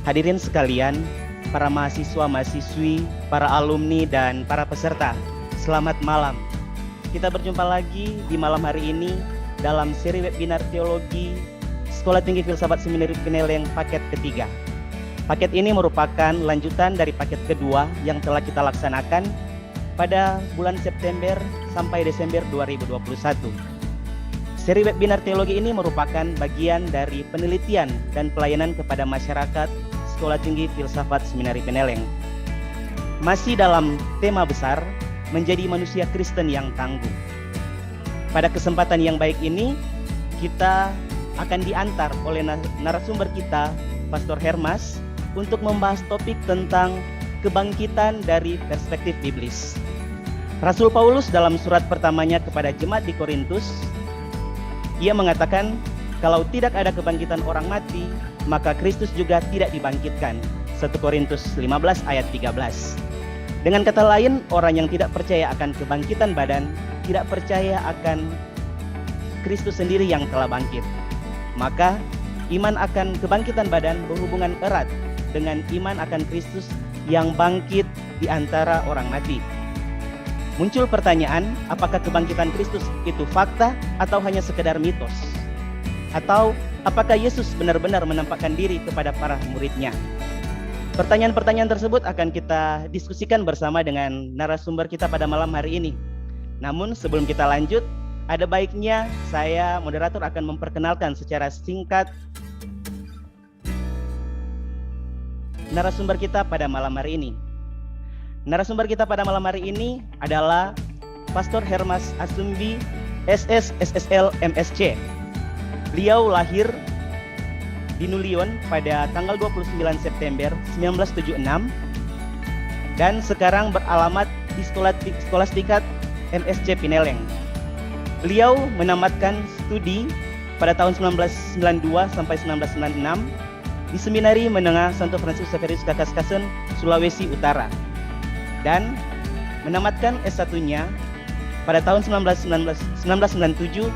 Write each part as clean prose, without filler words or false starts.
Hadirin sekalian, para mahasiswa-mahasiswi, para alumni, dan para peserta, selamat malam. Kita berjumpa lagi di malam hari ini dalam seri webinar teologi Sekolah Tinggi Filsafat Seminari Pineleng paket ketiga. Paket ini merupakan lanjutan dari paket kedua yang telah kita laksanakan pada bulan September sampai Desember 2021. Seri webinar teologi ini merupakan bagian dari penelitian dan pelayanan kepada masyarakat Sekolah Tinggi Filsafat Seminari Pineleng. Masih dalam tema besar, menjadi manusia Kristen yang tangguh. Pada kesempatan yang baik ini, kita akan diantar oleh narasumber kita, Pastor Hermas, untuk membahas topik tentang kebangkitan dari perspektif biblis. Rasul Paulus dalam surat pertamanya kepada jemaat di Korintus, ia mengatakan, kalau tidak ada kebangkitan orang mati, maka Kristus juga tidak dibangkitkan. 1 Korintus 15 ayat 13. Dengan kata lain, orang yang tidak percaya akan kebangkitan badan, tidak percaya akan Kristus sendiri yang telah bangkit. Maka, iman akan kebangkitan badan berhubungan erat dengan iman akan Kristus yang bangkit di antara orang mati. Muncul pertanyaan, apakah kebangkitan Kristus itu fakta atau hanya sekedar mitos? Atau apakah Yesus benar-benar menampakkan diri kepada para muridnya? Pertanyaan-pertanyaan tersebut akan kita diskusikan bersama dengan narasumber kita pada malam hari ini. Namun sebelum kita lanjut, ada baiknya saya, moderator, akan memperkenalkan secara singkat narasumber kita pada malam hari ini. Narasumber kita pada malam hari ini adalah Pastor Hermas Asumbi, SS, SSL, MSc. Beliau lahir di Nulion pada tanggal 29 September 1976 dan sekarang beralamat di Skolastika MSc Pineleng. Beliau menamatkan studi pada tahun 1992 sampai 1996 di Seminari Menengah Santo Fransiskus Xaverius Kakas-Kasen, Sulawesi Utara, dan menamatkan S1-nya pada tahun 1997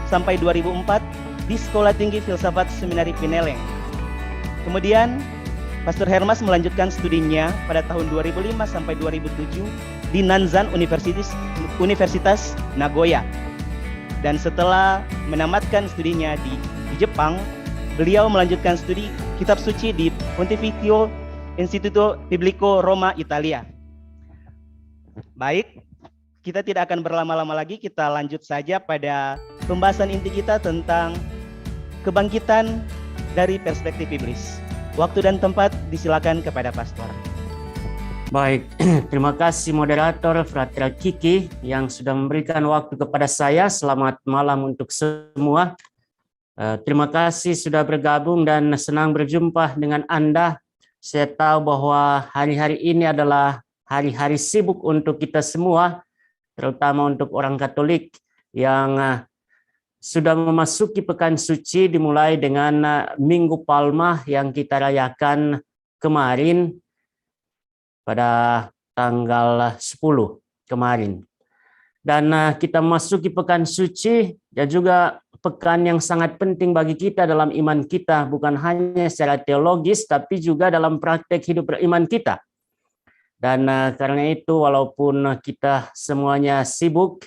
sampai 2004 di Sekolah Tinggi Filsafat Seminari Pineleng. Kemudian Pastor Hermas melanjutkan studinya pada tahun 2005 sampai 2007 di Nanzan Universitas Nagoya. Dan setelah menamatkan studinya di Jepang, beliau melanjutkan studi kitab suci di Pontificio Instituto Biblico Roma, Italia. Baik, kita tidak akan berlama-lama lagi, kita lanjut saja pada pembahasan inti kita tentang kebangkitan dari perspektif biblis. Waktu dan tempat disilakan kepada Pastor. Baik, terima kasih moderator Frater Kiki yang sudah memberikan waktu kepada saya. Selamat malam untuk semua. Terima kasih sudah bergabung dan senang berjumpa dengan Anda. Saya tahu bahwa hari-hari ini adalah hari-hari sibuk untuk kita semua, terutama untuk orang Katolik yang sudah memasuki pekan suci dimulai dengan Minggu Palma yang kita rayakan kemarin pada tanggal 10 kemarin. Dan kita memasuki pekan suci dan juga pekan yang sangat penting bagi kita dalam iman kita, bukan hanya secara teologis tapi juga dalam praktek hidup beriman kita. Dan karena itu walaupun kita semuanya sibuk,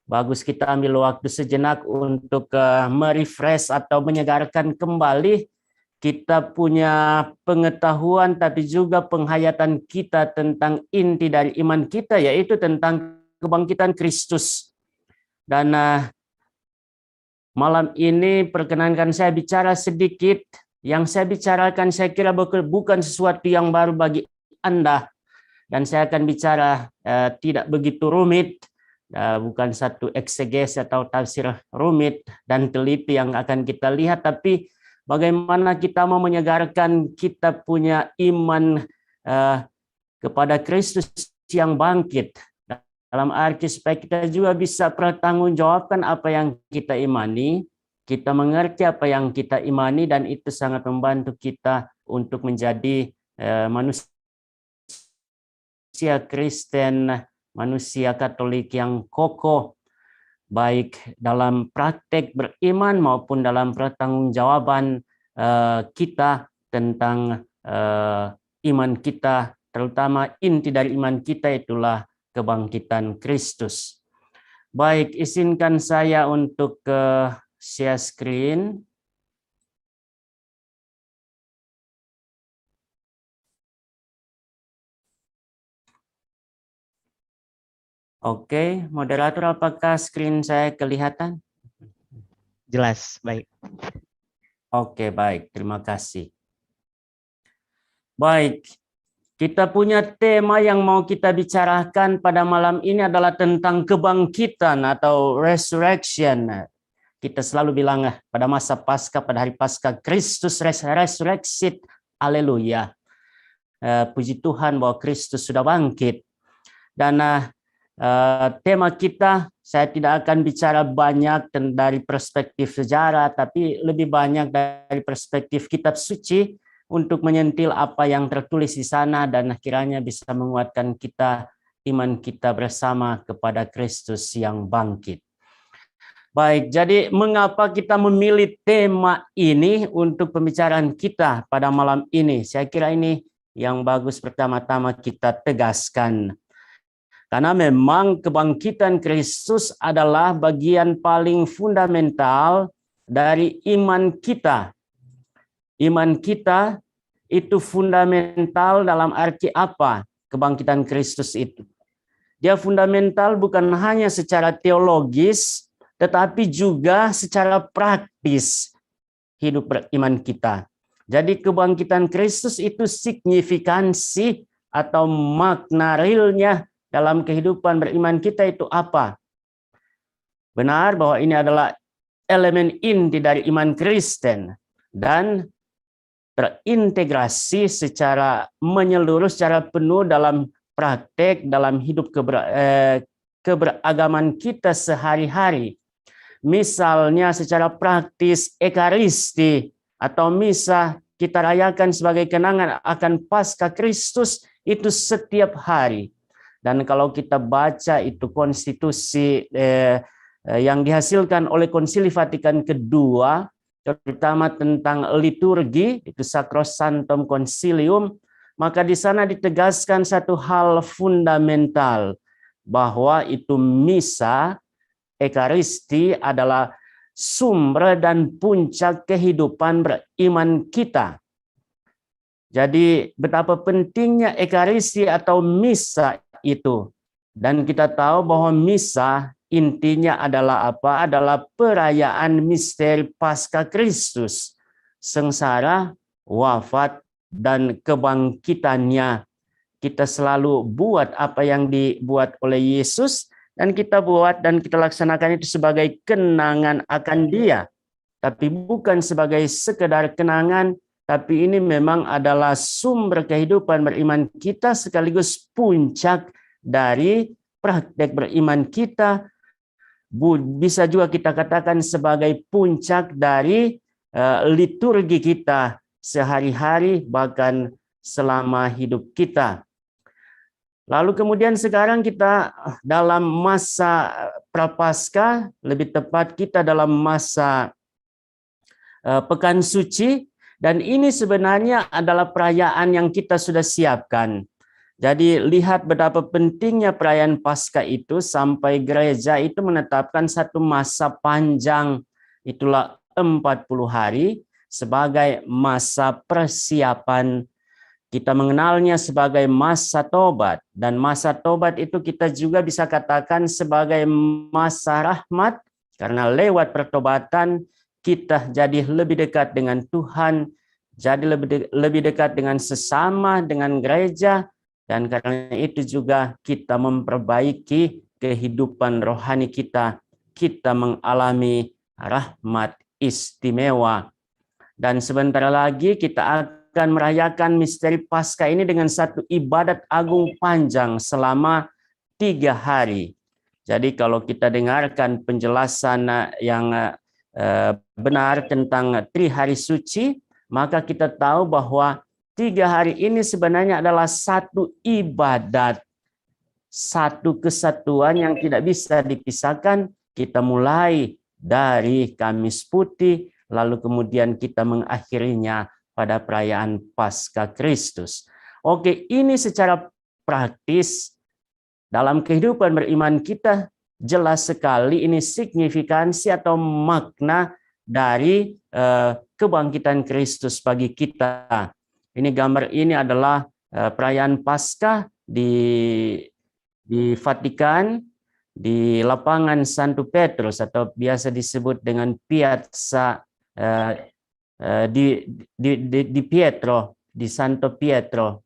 bagus kita ambil waktu sejenak untuk merefresh atau menyegarkan kembali kita punya pengetahuan tapi juga penghayatan kita tentang inti dari iman kita, yaitu tentang kebangkitan Kristus. Dan malam ini perkenankan saya bicara sedikit. Yang saya bicarakan saya kira bukan sesuatu yang baru bagi Anda. Dan saya akan bicara tidak begitu rumit, bukan satu ekseges atau tafsir rumit dan teliti yang akan kita lihat, tapi bagaimana kita mau menyegarkan kita punya iman kepada Kristus yang bangkit. Dalam arti supaya kita juga bisa pertanggungjawabkan apa yang kita imani, kita mengerti apa yang kita imani, dan itu sangat membantu kita untuk menjadi manusia Kristen, manusia Katolik yang kokoh. baik dalam praktek beriman maupun dalam pertanggungjawaban kita tentang iman kita, terutama inti dari iman kita itulah kebangkitan Kristus. Baik, izinkan saya untuk share screen. Oke, moderator, apakah screen saya kelihatan? Jelas, baik. Oke, baik. Terima kasih. Baik, kita punya tema yang mau kita bicarakan pada malam ini adalah tentang kebangkitan atau resurrection. Kita selalu bilang pada masa Paskah, pada hari Paskah, Kristus resurrected. Haleluya. Puji Tuhan bahwa Kristus sudah bangkit. Dan tema kita, saya tidak akan bicara banyak dari perspektif sejarah, tapi lebih banyak dari perspektif kitab suci untuk menyentil apa yang tertulis di sana dan kiranya bisa menguatkan kita, iman kita bersama kepada Kristus yang bangkit. Baik, jadi mengapa kita memilih tema ini untuk pembicaraan kita pada malam ini? Saya kira ini yang bagus pertama-tama kita tegaskan. Karena memang kebangkitan Kristus adalah bagian paling fundamental dari iman kita. Iman kita itu fundamental dalam arti apa kebangkitan Kristus itu? Dia fundamental bukan hanya secara teologis, tetapi juga secara praktis hidup beriman kita. Jadi kebangkitan Kristus itu signifikansi atau makna realnya dalam kehidupan beriman kita itu apa? Benar bahwa ini adalah elemen inti dari iman Kristen dan terintegrasi secara menyeluruh, secara penuh dalam praktek, dalam hidup keberagaman kita sehari-hari. Misalnya secara praktis Ekaristi atau misa kita rayakan sebagai kenangan akan Paskah Kristus itu setiap hari. Dan kalau kita baca itu konstitusi yang dihasilkan oleh Konsili Vatikan kedua, terutama tentang liturgi, itu Sacrosanctum Concilium, maka di sana ditegaskan satu hal fundamental, bahwa itu misa, Ekaristi adalah sumber dan puncak kehidupan beriman kita. Jadi betapa pentingnya Ekaristi atau misa itu. Dan kita tahu bahwa misa intinya adalah apa? Adalah perayaan misteri Paskah Kristus. Sengsara, wafat, dan kebangkitannya. Kita selalu buat apa yang dibuat oleh Yesus, dan kita buat dan kita laksanakan itu sebagai kenangan akan Dia. Tapi bukan sebagai sekedar kenangan, tapi ini memang adalah sumber kehidupan beriman kita sekaligus puncak dari praktek beriman kita. Bisa juga kita katakan sebagai puncak dari liturgi kita sehari-hari bahkan selama hidup kita. Lalu kemudian sekarang kita dalam masa Prapaskah, lebih tepat kita dalam masa Pekan Suci, dan ini sebenarnya adalah perayaan yang kita sudah siapkan. Jadi lihat betapa pentingnya perayaan Paskah itu sampai gereja itu menetapkan satu masa panjang, itulah 40 hari sebagai masa persiapan. Kita mengenalnya sebagai masa tobat, dan masa tobat itu kita juga bisa katakan sebagai masa rahmat, karena lewat pertobatan kita jadi lebih dekat dengan Tuhan, jadi lebih dekat dengan sesama, dengan gereja, dan karena itu juga kita memperbaiki kehidupan rohani kita, kita mengalami rahmat istimewa. Dan sebentar lagi kita akan merayakan misteri Paskah ini dengan satu ibadat agung panjang selama 3 hari. Jadi kalau kita dengarkan penjelasan yang benar tentang Trihari Suci, maka kita tahu bahwa 3 hari ini sebenarnya adalah satu ibadat, satu kesatuan yang tidak bisa dipisahkan, Kita mulai dari Kamis Putih, lalu kemudian kita mengakhirinya pada perayaan Paskah Kristus. Oke, ini secara praktis dalam kehidupan beriman kita jelas sekali ini signifikansi atau makna dari kebangkitan Kristus bagi kita. Ini gambar ini adalah perayaan Paskah di Vatikan, di lapangan Santo Petrus atau biasa disebut dengan Piazza di Pietro, di Santo Pietro.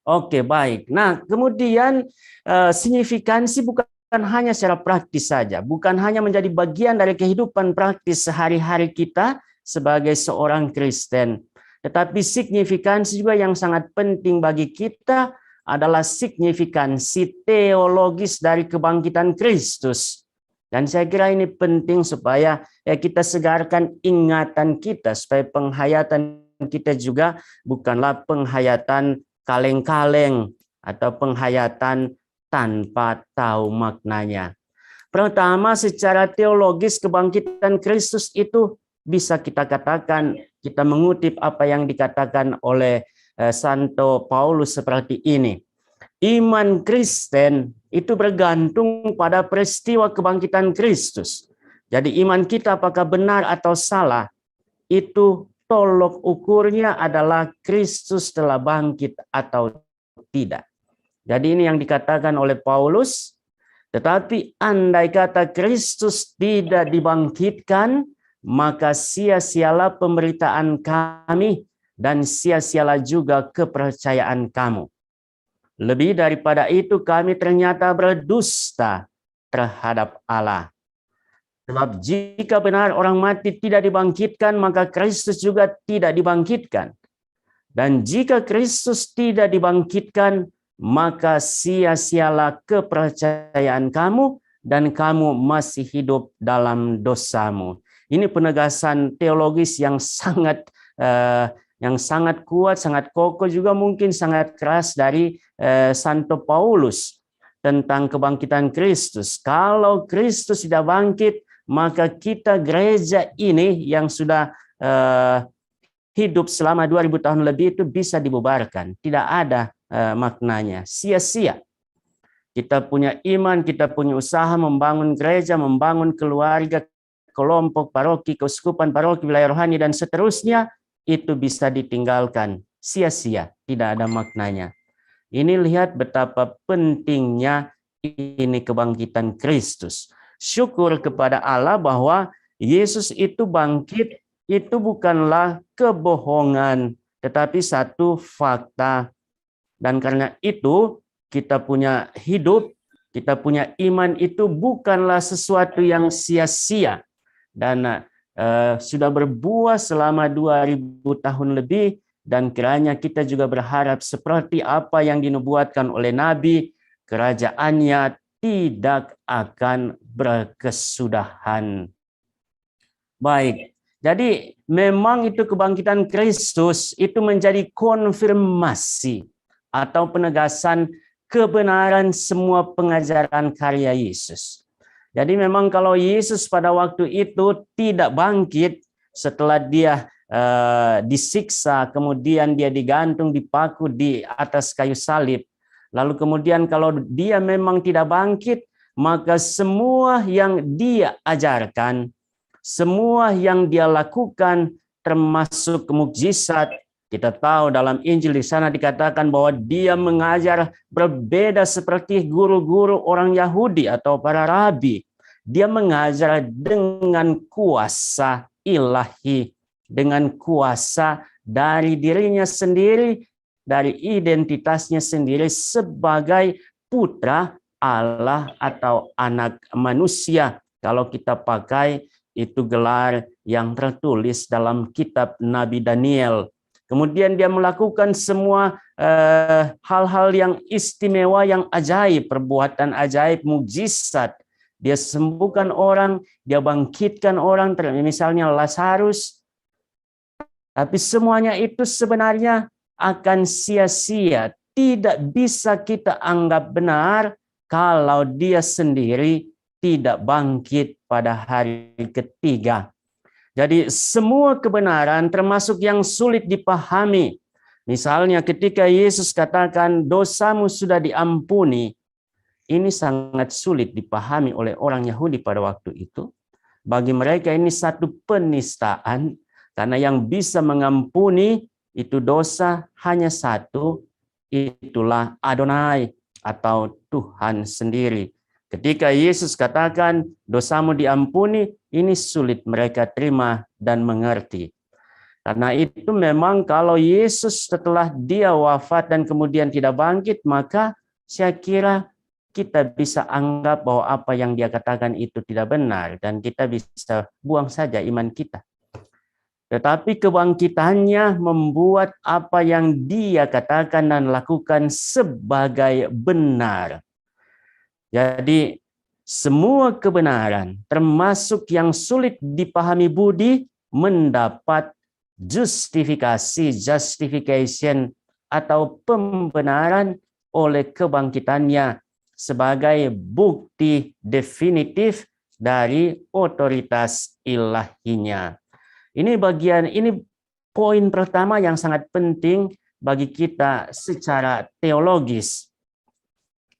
Oke, baik. Nah, kemudian signifikansi bukan hanya secara praktis saja, bukan hanya menjadi bagian dari kehidupan praktis sehari-hari kita sebagai seorang Kristen, tetapi signifikansi juga yang sangat penting bagi kita adalah signifikansi teologis dari kebangkitan Kristus. Dan saya kira ini penting supaya kita segarkan ingatan kita, supaya penghayatan kita juga bukanlah penghayatan kaleng-kaleng atau penghayatan tanpa tahu maknanya. Pertama, secara teologis kebangkitan Kristus itu bisa kita katakan, kita mengutip apa yang dikatakan oleh Santo Paulus seperti ini. Iman Kristen itu bergantung pada peristiwa kebangkitan Kristus. Jadi iman kita apakah benar atau salah, itu tolok ukurnya adalah Kristus telah bangkit atau tidak. Jadi ini yang dikatakan oleh Paulus, tetapi andai kata Kristus tidak dibangkitkan, maka sia-sialah pemberitaan kami dan sia-sialah juga kepercayaan kamu. Lebih daripada itu kami ternyata berdusta terhadap Allah. Sebab jika benar orang mati tidak dibangkitkan, maka Kristus juga tidak dibangkitkan. Dan jika Kristus tidak dibangkitkan, maka sia-sialah kepercayaan kamu dan kamu masih hidup dalam dosamu. Ini penegasan teologis yang sangat kuat, sangat kokoh, juga mungkin sangat keras dari Santo Paulus tentang kebangkitan Kristus. Kalau Kristus tidak bangkit, maka kita gereja ini yang sudah hidup selama 2000 tahun lebih itu bisa dibubarkan. Tidak ada maknanya, sia-sia. Kita punya iman, kita punya usaha membangun gereja, membangun keluarga, kelompok, paroki, keuskupan, paroki, wilayah rohani, dan seterusnya, itu bisa ditinggalkan, sia-sia, tidak ada maknanya. Ini lihat betapa pentingnya ini kebangkitan Kristus. Syukur kepada Allah bahwa Yesus itu bangkit, itu bukanlah kebohongan, tetapi satu fakta. Dan karena itu kita punya hidup, kita punya iman itu bukanlah sesuatu yang sia-sia. Dan sudah berbuah selama 2000 tahun lebih, dan kiranya kita juga berharap seperti apa yang dinubuatkan oleh Nabi, kerajaannya tidak akan berkesudahan. Baik, jadi memang itu kebangkitan Kristus itu menjadi konfirmasi atau penegasan kebenaran semua pengajaran karya Yesus. Jadi memang kalau Yesus pada waktu itu tidak bangkit setelah dia disiksa, kemudian dia digantung, dipaku di atas kayu salib, lalu kemudian kalau dia memang tidak bangkit, maka semua yang dia ajarkan, semua yang dia lakukan, termasuk mukjizat, kita tahu dalam Injil di sana dikatakan bahwa dia mengajar berbeda seperti guru-guru orang Yahudi atau para rabi. Dia mengajar dengan kuasa ilahi, dengan kuasa dari dirinya sendiri, dari identitasnya sendiri sebagai putra Allah atau anak manusia. Kalau kita pakai itu gelar yang tertulis dalam kitab Nabi Daniel. Kemudian dia melakukan semua hal-hal yang istimewa, yang ajaib, perbuatan ajaib, mukjizat. Dia sembuhkan orang, dia bangkitkan orang, misalnya Lazarus. Tapi semuanya itu sebenarnya akan sia-sia. Tidak bisa kita anggap benar kalau dia sendiri tidak bangkit pada hari ketiga. Jadi semua kebenaran termasuk yang sulit dipahami. Misalnya ketika Yesus katakan dosamu sudah diampuni, ini sangat sulit dipahami oleh orang Yahudi pada waktu itu. Bagi mereka ini satu penistaan, karena yang bisa mengampuni itu dosa hanya satu, itulah Adonai atau Tuhan sendiri. Ketika Yesus katakan dosamu diampuni, ini sulit mereka terima dan mengerti. Karena itu memang kalau Yesus setelah dia wafat dan kemudian tidak bangkit, maka saya kira kita bisa anggap bahwa apa yang dia katakan itu tidak benar dan kita bisa buang saja iman kita. Tetapi kebangkitannya membuat apa yang dia katakan dan lakukan sebagai benar. Jadi semua kebenaran, termasuk yang sulit dipahami budi, mendapat justification atau pembenaran oleh kebangkitannya sebagai bukti definitif dari otoritas ilahinya. Ini poin pertama yang sangat penting bagi kita secara teologis.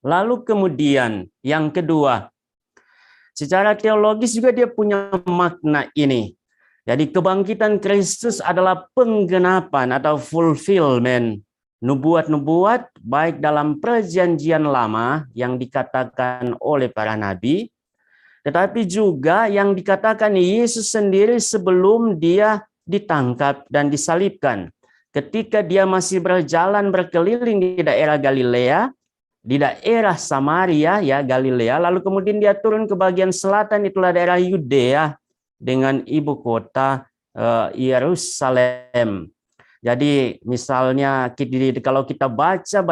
Lalu kemudian yang kedua, secara teologis juga dia punya makna ini. Jadi kebangkitan Kristus adalah penggenapan atau fulfillment nubuat-nubuat baik dalam perjanjian lama yang dikatakan oleh para nabi, tetapi juga yang dikatakan Yesus sendiri sebelum dia ditangkap dan disalibkan. Ketika dia masih berjalan berkeliling di daerah Galilea, di daerah Samaria ya Galilea, lalu kemudian dia turun ke bagian selatan, itulah daerah Yudea dengan ibu kota Yerusalem. Jadi misalnya kalau kita baca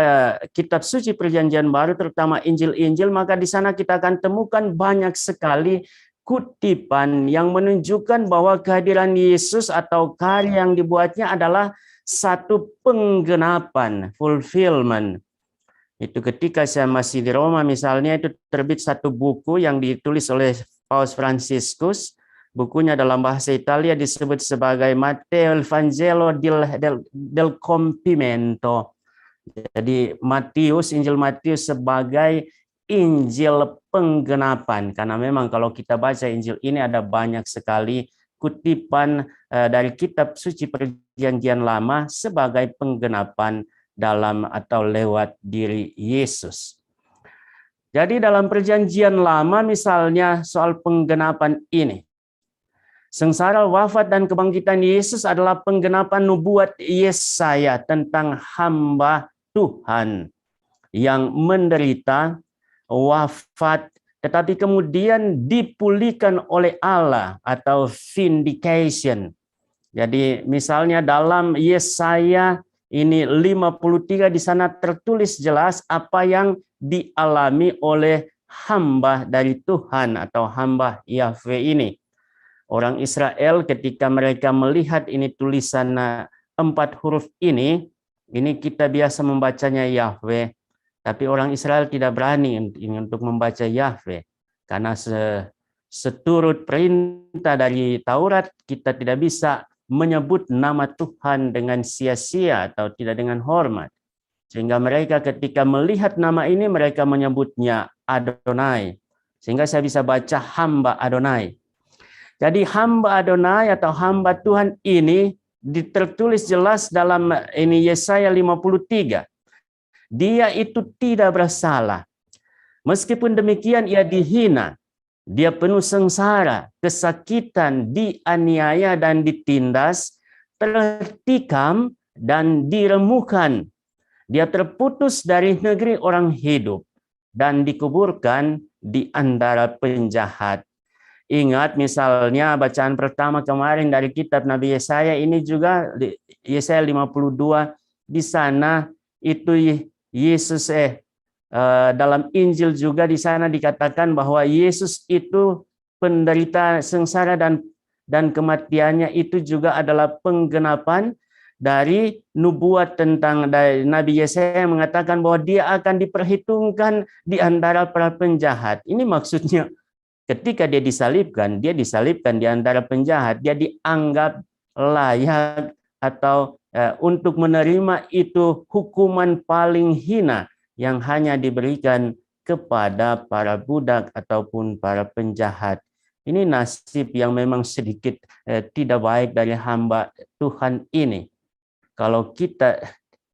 kitab suci perjanjian baru, terutama Injil-Injil, maka di sana kita akan temukan banyak sekali kutipan yang menunjukkan bahwa kehadiran Yesus atau karya yang dibuatnya adalah satu penggenapan, fulfillment. Itu ketika saya masih di Roma misalnya, itu terbit satu buku yang ditulis oleh Paus Fransiskus. Bukunya dalam bahasa Italia disebut sebagai Matteo il Vangelo del Compimento. Jadi Injil Matius sebagai Injil penggenapan. Karena memang kalau kita baca Injil ini ada banyak sekali kutipan dari kitab suci perjanjian lama sebagai penggenapan dalam atau lewat diri Yesus. Jadi dalam perjanjian lama misalnya soal penggenapan ini, sengsara, wafat, dan kebangkitan Yesus adalah penggenapan nubuat Yesaya tentang hamba Tuhan yang menderita, wafat, tetapi kemudian dipulihkan oleh Allah atau vindication. Jadi misalnya dalam Yesaya ini 53 di sana tertulis jelas apa yang dialami oleh hamba dari Tuhan atau hamba Yahweh ini. Orang Israel ketika mereka melihat ini tulisan 4 huruf ini kita biasa membacanya Yahweh, tapi orang Israel tidak berani untuk membaca Yahweh karena seturut perintah dari Taurat kita tidak bisa menyebut nama Tuhan dengan sia-sia atau tidak dengan hormat. Sehingga mereka ketika melihat nama ini mereka menyebutnya Adonai. Sehingga saya bisa baca hamba Adonai. Jadi hamba Adonai atau hamba Tuhan ini tertulis jelas dalam ini Yesaya 53. Dia itu tidak bersalah. Meskipun demikian ia dihina. Dia penuh sengsara, kesakitan, dianiaya dan ditindas, tertikam dan diremukkan. Dia terputus dari negeri orang hidup dan dikuburkan di antara penjahat. Ingat misalnya bacaan pertama kemarin dari kitab Nabi Yesaya ini juga Yesaya 52 di sana itu Yesus dalam Injil juga di sana dikatakan bahwa Yesus itu penderita sengsara dan kematiannya itu juga adalah penggenapan dari nubuat tentang Nabi Yesaya yang mengatakan bahwa dia akan diperhitungkan di antara para penjahat. Ini maksudnya ketika dia disalibkan di antara penjahat, dia dianggap layak atau untuk menerima itu hukuman paling hina yang hanya diberikan kepada para budak ataupun para penjahat. Ini nasib yang memang sedikit tidak baik dari hamba Tuhan ini. Kalau kita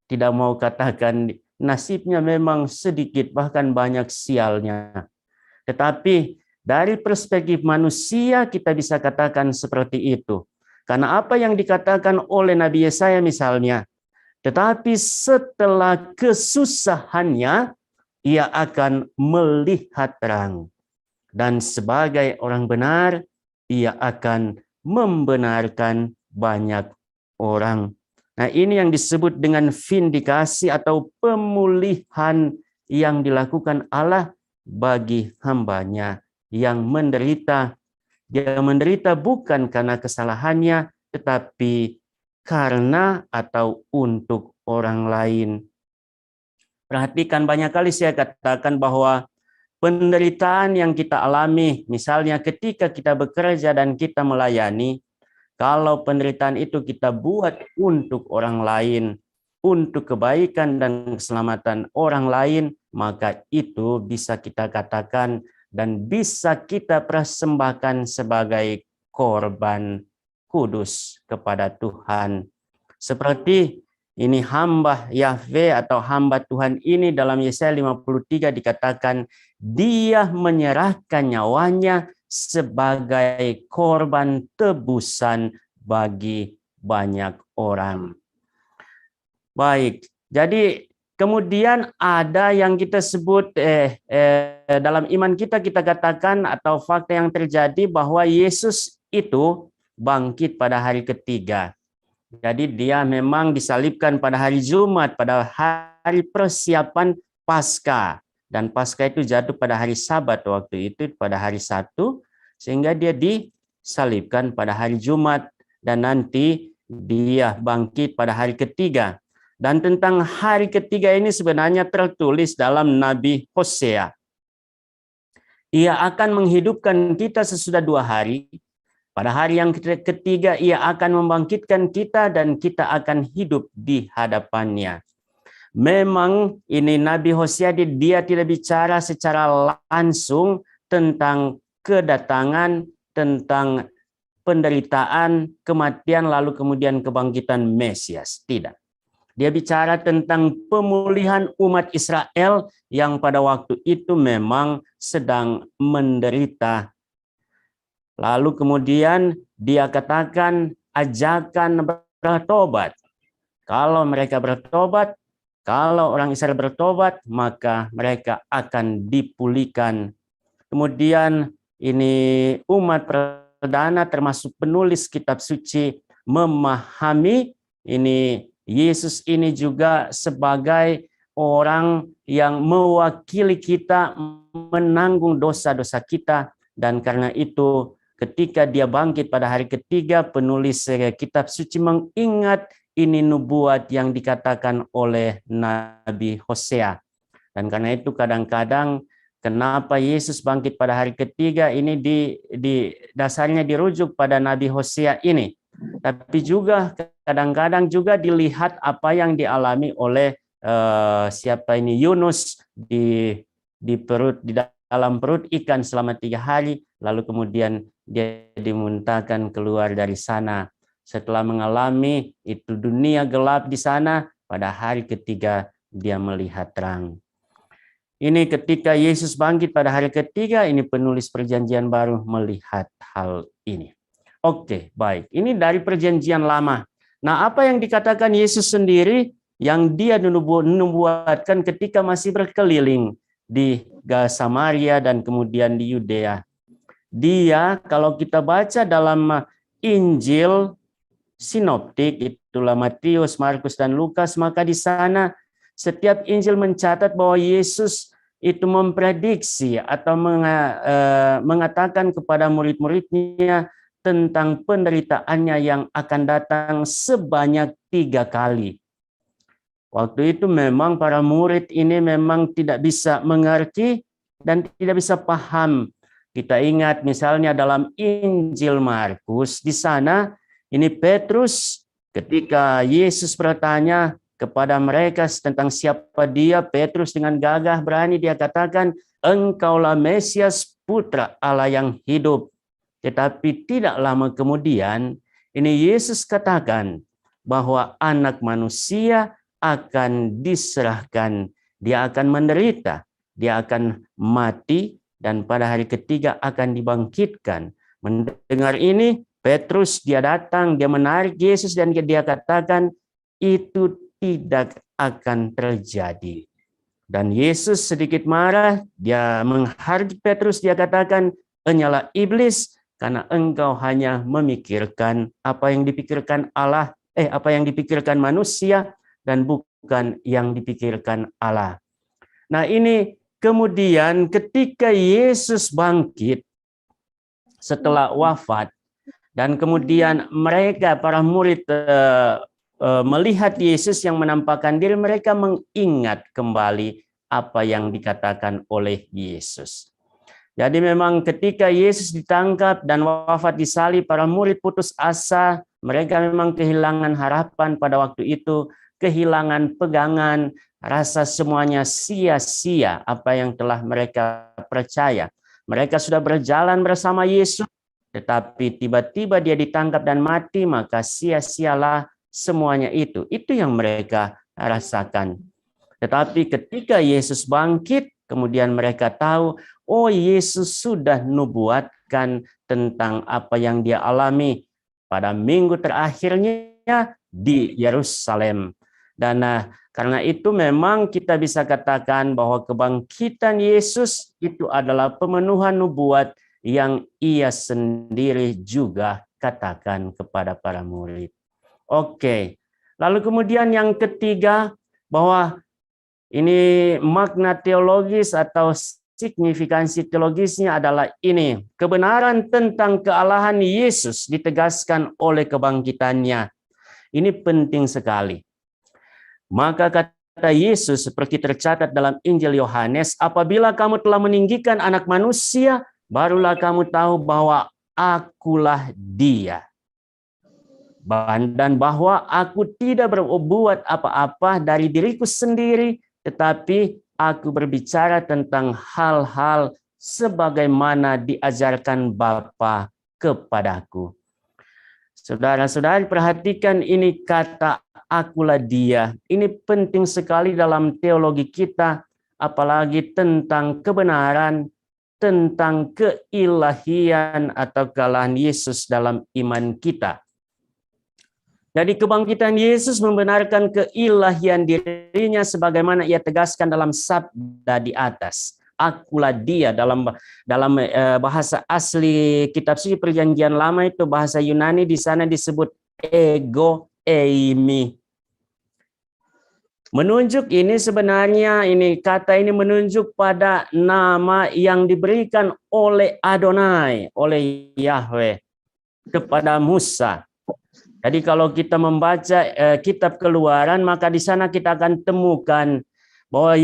tidak mau katakan nasibnya memang sedikit, bahkan banyak sialnya. Tetapi dari perspektif manusia kita bisa katakan seperti itu. Karena apa yang dikatakan oleh Nabi Yesaya misalnya, tetapi setelah kesusahannya, ia akan melihat terang. Dan sebagai orang benar, ia akan membenarkan banyak orang. Nah, ini yang disebut dengan vindikasi atau pemulihan yang dilakukan Allah bagi hambanya yang menderita. Dia menderita bukan karena kesalahannya, tetapi karena atau untuk orang lain. Perhatikan, banyak kali saya katakan bahwa penderitaan yang kita alami, misalnya ketika kita bekerja dan kita melayani, kalau penderitaan itu kita buat untuk orang lain, untuk kebaikan dan keselamatan orang lain, maka itu bisa kita katakan dan bisa kita persembahkan sebagai korban kudus kepada Tuhan. Seperti ini hamba Yahweh atau hamba Tuhan ini dalam Yesaya 53 dikatakan dia menyerahkan nyawanya sebagai korban tebusan bagi banyak orang. Baik, jadi kemudian ada yang kita sebut dalam iman kita katakan atau fakta yang terjadi bahwa Yesus itu bangkit pada hari ketiga. Jadi dia memang disalibkan pada hari Jumat, pada hari persiapan Paskah. Dan Paskah itu jatuh pada hari Sabat waktu itu, pada hari Sabtu, sehingga dia disalibkan pada hari Jumat. Dan nanti dia bangkit pada hari ketiga. Dan tentang hari ketiga ini sebenarnya tertulis dalam Nabi Hosea. Ia akan menghidupkan kita sesudah 2 hari. Pada hari yang ketiga ia akan membangkitkan kita dan kita akan hidup di hadapannya. Memang ini Nabi Hosea dia tidak bicara secara langsung tentang kedatangan, tentang penderitaan, kematian, lalu kemudian kebangkitan Mesias. Tidak. Dia bicara tentang pemulihan umat Israel yang pada waktu itu memang sedang menderita. Lalu kemudian dia katakan ajakan bertobat. Kalau mereka bertobat, kalau orang Israel bertobat, maka mereka akan dipulihkan. Kemudian ini umat perdana termasuk penulis kitab suci memahami ini Yesus ini juga sebagai orang yang mewakili kita menanggung dosa-dosa kita, dan karena itu ketika dia bangkit pada hari ketiga, penulis kitab suci mengingat ini nubuat yang dikatakan oleh Nabi Hosea. Dan karena itu kadang-kadang kenapa Yesus bangkit pada hari ketiga ini di dasarnya dirujuk pada Nabi Hosea ini. Tapi juga kadang-kadang juga dilihat apa yang dialami oleh siapa ini Yunus di dalam perut ikan selama 3 hari, lalu kemudian dia dimuntahkan keluar dari sana. Setelah mengalami itu dunia gelap di sana, pada hari ketiga dia melihat terang. Ini ketika Yesus bangkit pada hari ketiga, ini penulis Perjanjian Baru melihat hal ini. Oke, baik. Ini dari Perjanjian Lama. Nah, apa yang dikatakan Yesus sendiri yang dia nubuatkan ketika masih berkeliling di Samaria dan kemudian di Yudea. Dia, kalau kita baca dalam Injil sinoptik, itulah Matius, Markus, dan Lukas, maka di sana setiap Injil mencatat bahwa Yesus itu memprediksi atau mengatakan kepada murid-muridnya tentang penderitaannya yang akan datang sebanyak 3 kali. Waktu itu memang para murid ini memang tidak bisa mengerti dan tidak bisa paham Kita ingat misalnya dalam Injil Markus, di sana ini Petrus ketika Yesus bertanya kepada mereka tentang siapa dia, Petrus dengan gagah berani dia katakan, "Engkaulah Mesias, Putra Allah yang hidup." Tetapi tidak lama kemudian, ini Yesus katakan bahwa anak manusia akan diserahkan, dia akan menderita, dia akan mati, dan pada hari ketiga akan dibangkitkan. Mendengar ini, Petrus dia datang, dia menarik Yesus dan dia katakan, itu tidak akan terjadi. Dan Yesus sedikit marah, dia menghardik Petrus, dia katakan, "Enyalah iblis, karena engkau hanya memikirkan apa yang dipikirkan Allah, apa yang dipikirkan manusia dan bukan yang dipikirkan Allah." Nah, ini kemudian ketika Yesus bangkit setelah wafat dan kemudian mereka para murid melihat Yesus yang menampakkan diri, mereka mengingat kembali apa yang dikatakan oleh Yesus. Jadi memang ketika Yesus ditangkap dan wafat di salib, para murid putus asa, mereka memang kehilangan harapan pada waktu itu, kehilangan pegangan, rasa semuanya sia-sia apa yang telah mereka percaya. Mereka sudah berjalan bersama Yesus, tetapi tiba-tiba dia ditangkap dan mati, maka sia-sialah semuanya itu. Itu yang mereka rasakan. Tetapi ketika Yesus bangkit, kemudian mereka tahu, oh Yesus sudah nubuatkan tentang apa yang dia alami pada minggu terakhirnya di Yerusalem. Dan karena itu memang kita bisa katakan bahwa kebangkitan Yesus itu adalah pemenuhan nubuat yang ia sendiri juga katakan kepada para murid. Oke, lalu kemudian yang ketiga, bahwa ini makna teologis atau signifikansi teologisnya adalah ini. Kebenaran tentang kealahan Yesus ditegaskan oleh kebangkitannya. Ini penting sekali. Maka kata Yesus seperti tercatat dalam Injil Yohanes, apabila kamu telah meninggikan anak manusia, barulah kamu tahu bahwa akulah dia. Dan bahwa aku tidak berbuat apa-apa dari diriku sendiri, tetapi aku berbicara tentang hal-hal sebagaimana diajarkan Bapa kepadaku. Saudara-saudari, perhatikan ini kata akulah dia. Ini penting sekali dalam teologi kita, apalagi tentang kebenaran, tentang keilahian atau kealahan Yesus dalam iman kita. Jadi kebangkitan Yesus membenarkan keilahian dirinya sebagaimana ia tegaskan dalam sabda di atas. Akulah dia, dalam bahasa asli kitab suci Perjanjian Lama itu bahasa Yunani, di sana disebut ego eimi. Menunjuk ini sebenarnya kata ini menunjuk pada nama yang diberikan oleh Adonai, oleh Yahweh kepada Musa. Jadi kalau kita membaca kitab Keluaran, maka di sana kita akan temukan bahwa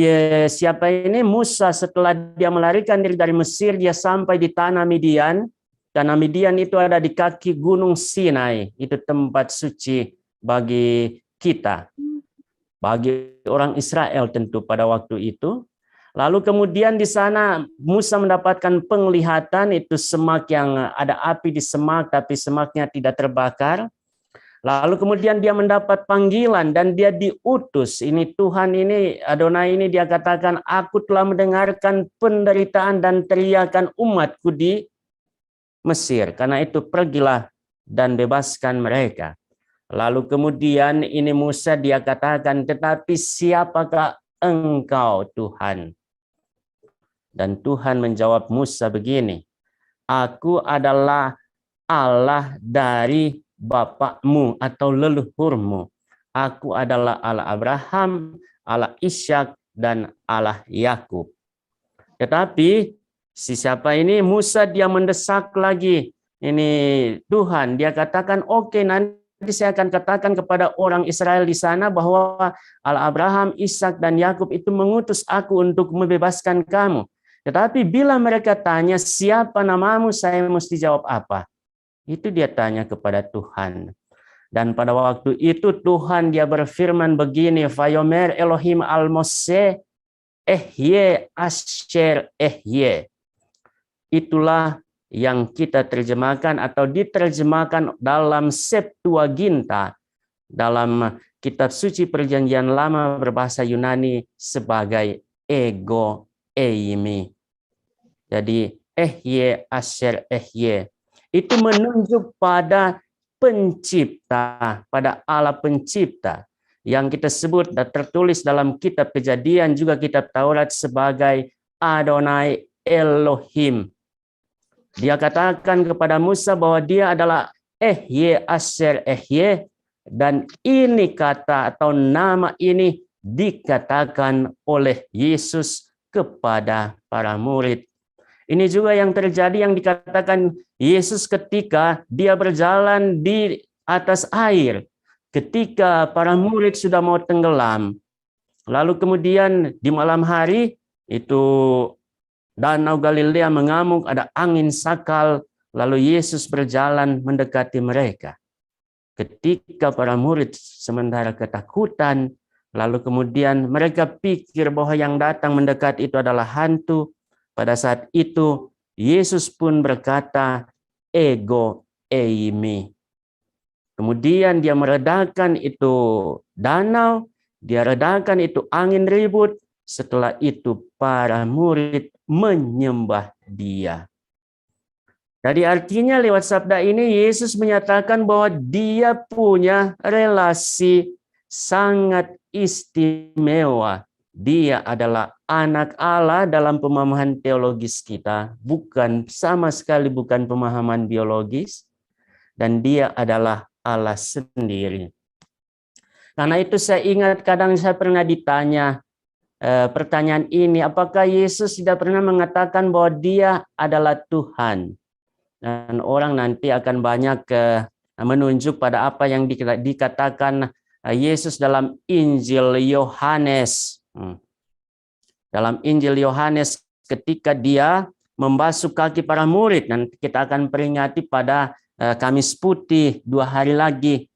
siapa ini Musa setelah dia melarikan diri dari Mesir, dia sampai di tanah Midian. Tanah Midian itu ada di kaki Gunung Sinai. Itu tempat suci bagi kita, bagi orang Israel tentu pada waktu itu. Lalu kemudian di sana Musa mendapatkan penglihatan, itu semak yang ada api di semak, tapi semaknya tidak terbakar. Lalu kemudian dia mendapat panggilan dan dia diutus. Ini Tuhan ini, Adonai ini dia katakan, aku telah mendengarkan penderitaan dan teriakan umatku di Mesir. Karena itu pergilah dan bebaskan mereka. Lalu kemudian ini Musa dia katakan, tetapi siapakah engkau Tuhan? Dan Tuhan menjawab Musa begini, aku adalah Allah dari bapakmu atau leluhurmu. Aku adalah Allah Abraham, Allah Ishak, dan Allah Yakub. Tetapi siapa ini Musa dia mendesak lagi. Ini Tuhan dia katakan, oke, nanti saya akan katakan kepada orang Israel di sana bahwa Allah Abraham, Ishak, dan Yakub itu mengutus aku untuk membebaskan kamu. Tetapi bila mereka tanya, siapa namamu, saya mesti jawab apa? Itu dia tanya kepada Tuhan. Dan pada waktu itu Tuhan dia berfirman begini, Vayomer Elohim al-Mose, Ehye Asher Ehye. Itulah yang kita terjemahkan atau diterjemahkan dalam Septuaginta, dalam kitab suci perjanjian lama berbahasa Yunani sebagai ego eimi. Jadi Ehye Asher Ehye itu menunjuk pada pencipta, pada Allah pencipta yang kita sebut dan tertulis dalam kitab Kejadian juga kitab Taurat sebagai Adonai Elohim. Dia katakan kepada Musa bahwa dia adalah Ehye Asher Ehye, dan ini kata atau nama ini dikatakan oleh Yesus kepada para murid. Ini juga yang terjadi yang dikatakan Yesus ketika dia berjalan di atas air. Ketika para murid sudah mau tenggelam. Lalu kemudian di malam hari itu Danau Galilea mengamuk, ada angin sakal. Lalu Yesus berjalan mendekati mereka. Ketika para murid sementara ketakutan. Lalu kemudian mereka pikir bahwa yang datang mendekat itu adalah hantu. Pada saat itu, Yesus pun berkata, ego eimi. Kemudian dia meredakan itu danau, dia redakan itu angin ribut. Setelah itu para murid menyembah dia. Jadi artinya lewat sabda ini, Yesus menyatakan bahwa dia punya relasi sangat istimewa. Dia adalah anak Allah dalam pemahaman teologis kita, bukan sama sekali bukan pemahaman biologis, dan dia adalah Allah sendiri. Karena itu saya ingat kadang saya pernah ditanya pertanyaan ini, apakah Yesus tidak pernah mengatakan bahwa dia adalah Tuhan? Dan orang nanti akan banyak menunjuk pada apa yang dikatakan Yesus dalam Injil Yohanes. Dalam Injil Yohanes ketika dia membasuh kaki para murid, dan kita akan peringati pada Kamis Putih 2 hari lagi.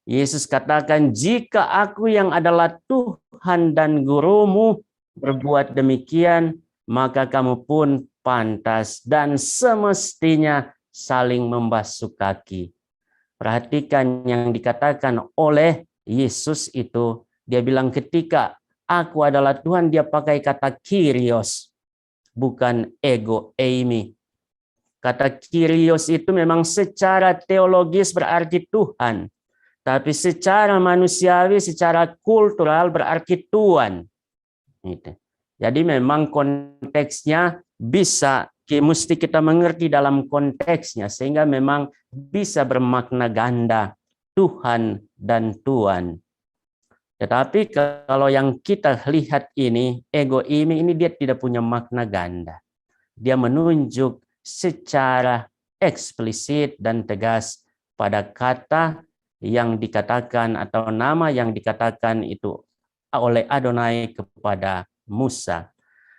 Yesus katakan, jika aku yang adalah Tuhan dan gurumu berbuat demikian, maka kamu pun pantas dan semestinya saling membasuh kaki. Perhatikan yang dikatakan oleh Yesus itu, dia bilang ketika aku adalah Tuhan, dia pakai kata Kyrios, bukan ego eimi. Kata Kyrios itu memang secara teologis berarti Tuhan. Tapi secara manusiawi, secara kultural berarti Tuhan. Jadi memang konteksnya mesti kita mengerti dalam konteksnya. Sehingga memang bisa bermakna ganda. Tuhan dan Tuan. Tetapi kalau yang kita lihat ini, ego ini dia tidak punya makna ganda. Dia menunjuk secara eksplisit dan tegas pada kata yang dikatakan atau nama yang dikatakan itu oleh Adonai kepada Musa.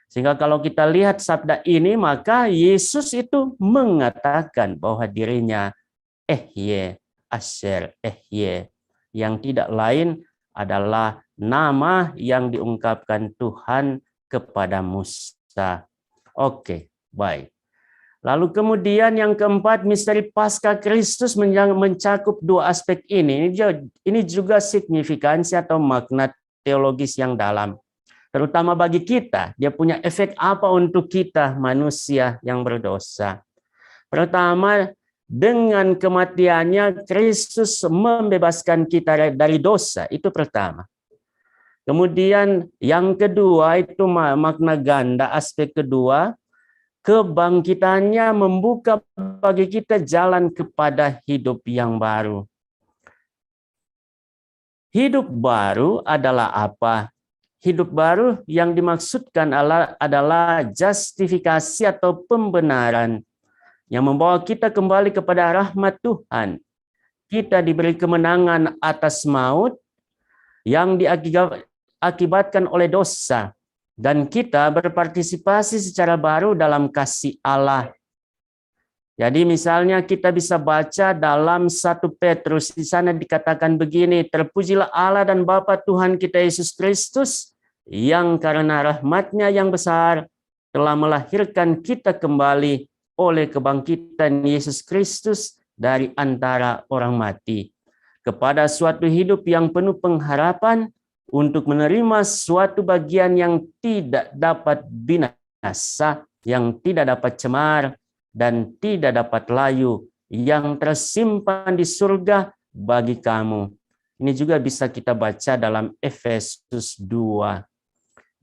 Sehingga kalau kita lihat sabda ini, maka Yesus itu mengatakan bahwa dirinya Ehye Asher Ehye, yang tidak lain adalah nama yang diungkapkan Tuhan kepada Musa. Oke, baik. Lalu kemudian yang keempat, misteri Paskah Kristus mencakup 2 aspek ini. Ini juga signifikansi atau makna teologis yang dalam. Terutama bagi kita, dia punya efek apa untuk kita manusia yang berdosa. Pertama, dengan kematiannya Kristus membebaskan kita dari dosa, itu pertama. Kemudian yang kedua itu makna ganda, aspek kedua, kebangkitannya membuka bagi kita jalan kepada hidup yang baru. Hidup baru adalah apa? Hidup baru yang dimaksudkan adalah justifikasi atau pembenaran yang membawa kita kembali kepada rahmat Tuhan. Kita diberi kemenangan atas maut yang diakibatkan oleh dosa. dan kita berpartisipasi secara baru dalam kasih Allah. Jadi misalnya kita bisa baca dalam 1 Petrus, di sana dikatakan begini, terpujilah Allah dan Bapa Tuhan kita Yesus Kristus, yang karena rahmat-Nya yang besar telah melahirkan kita kembali oleh kebangkitan Yesus Kristus dari antara orang mati, kepada suatu hidup yang penuh pengharapan, untuk menerima suatu bagian yang tidak dapat binasa, yang tidak dapat cemar, dan tidak dapat layu, yang tersimpan di surga bagi kamu. Ini juga bisa kita baca dalam Efesus 2.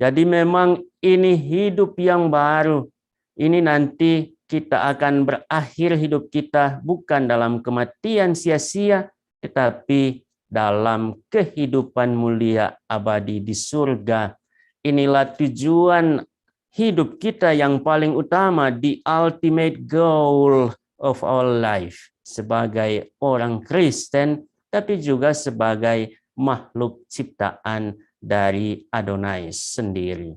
Jadi memang ini hidup yang baru. Ini nanti kita akan berakhir hidup kita bukan dalam kematian sia-sia, tetapi dalam kehidupan mulia abadi di surga. Inilah tujuan hidup kita yang paling utama, the ultimate goal of our life, sebagai orang Kristen, tapi juga sebagai makhluk ciptaan dari Adonai sendiri.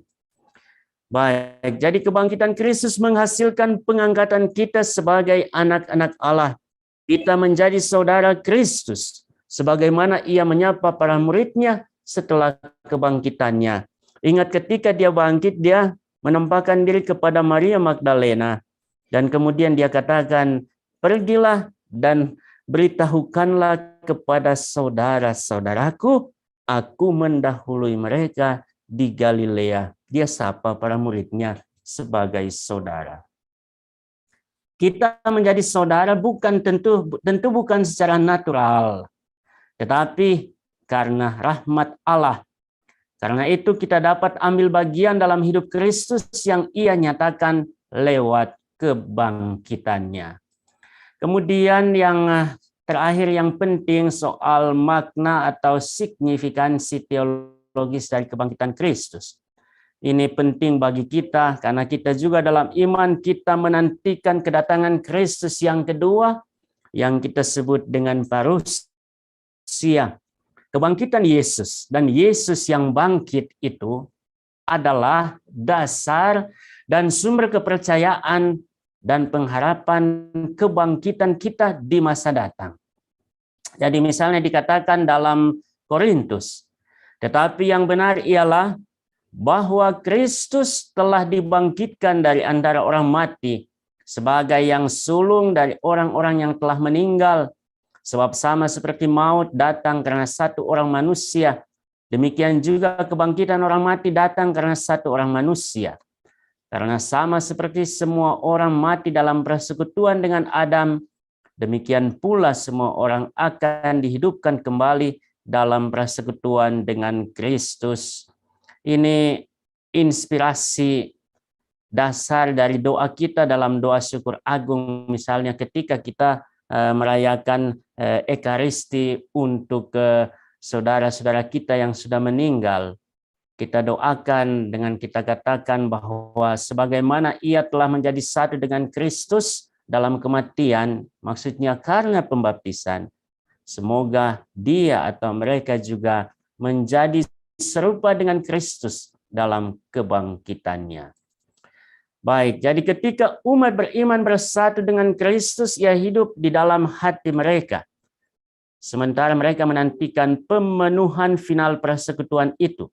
Baik, jadi kebangkitan Kristus menghasilkan pengangkatan kita sebagai anak-anak Allah. Kita menjadi saudara Kristus, sebagaimana Ia menyapa para murid-Nya setelah kebangkitannya. Ingat ketika Dia bangkit, Dia menampakkan diri kepada Maria Magdalena, dan kemudian Dia katakan, pergilah dan beritahukanlah kepada saudara-saudaraku, aku mendahului mereka di Galilea. Dia sapa para murid-Nya sebagai saudara. Kita menjadi saudara tentu bukan secara natural, tetapi karena rahmat Allah. Karena itu kita dapat ambil bagian dalam hidup Kristus yang Ia nyatakan lewat kebangkitannya. Kemudian yang terakhir yang penting soal makna atau signifikansi teologis dari kebangkitan Kristus. Ini penting bagi kita karena kita juga dalam iman kita menantikan kedatangan Kristus yang kedua yang kita sebut dengan parousia. Kebangkitan Yesus dan Yesus yang bangkit itu adalah dasar dan sumber kepercayaan dan pengharapan kebangkitan kita di masa datang. Jadi misalnya dikatakan dalam Korintus, tetapi yang benar ialah bahwa Kristus telah dibangkitkan dari antara orang mati sebagai yang sulung dari orang-orang yang telah meninggal. Sebab sama seperti maut datang karena satu orang manusia, demikian juga kebangkitan orang mati datang karena satu orang manusia. Karena sama seperti semua orang mati dalam persekutuan dengan Adam, demikian pula semua orang akan dihidupkan kembali dalam persekutuan dengan Kristus. Ini inspirasi dasar dari doa kita dalam doa syukur agung, misalnya ketika kita merayakan Ekaristi untuk saudara-saudara kita yang sudah meninggal. Kita doakan dengan kita katakan bahwa sebagaimana Ia telah menjadi satu dengan Kristus dalam kematian, maksudnya karena pembaptisan, semoga dia atau mereka juga menjadi serupa dengan Kristus dalam kebangkitannya. Baik, jadi ketika umat beriman bersatu dengan Kristus, Ia hidup di dalam hati mereka. Sementara mereka menantikan pemenuhan final persekutuan itu.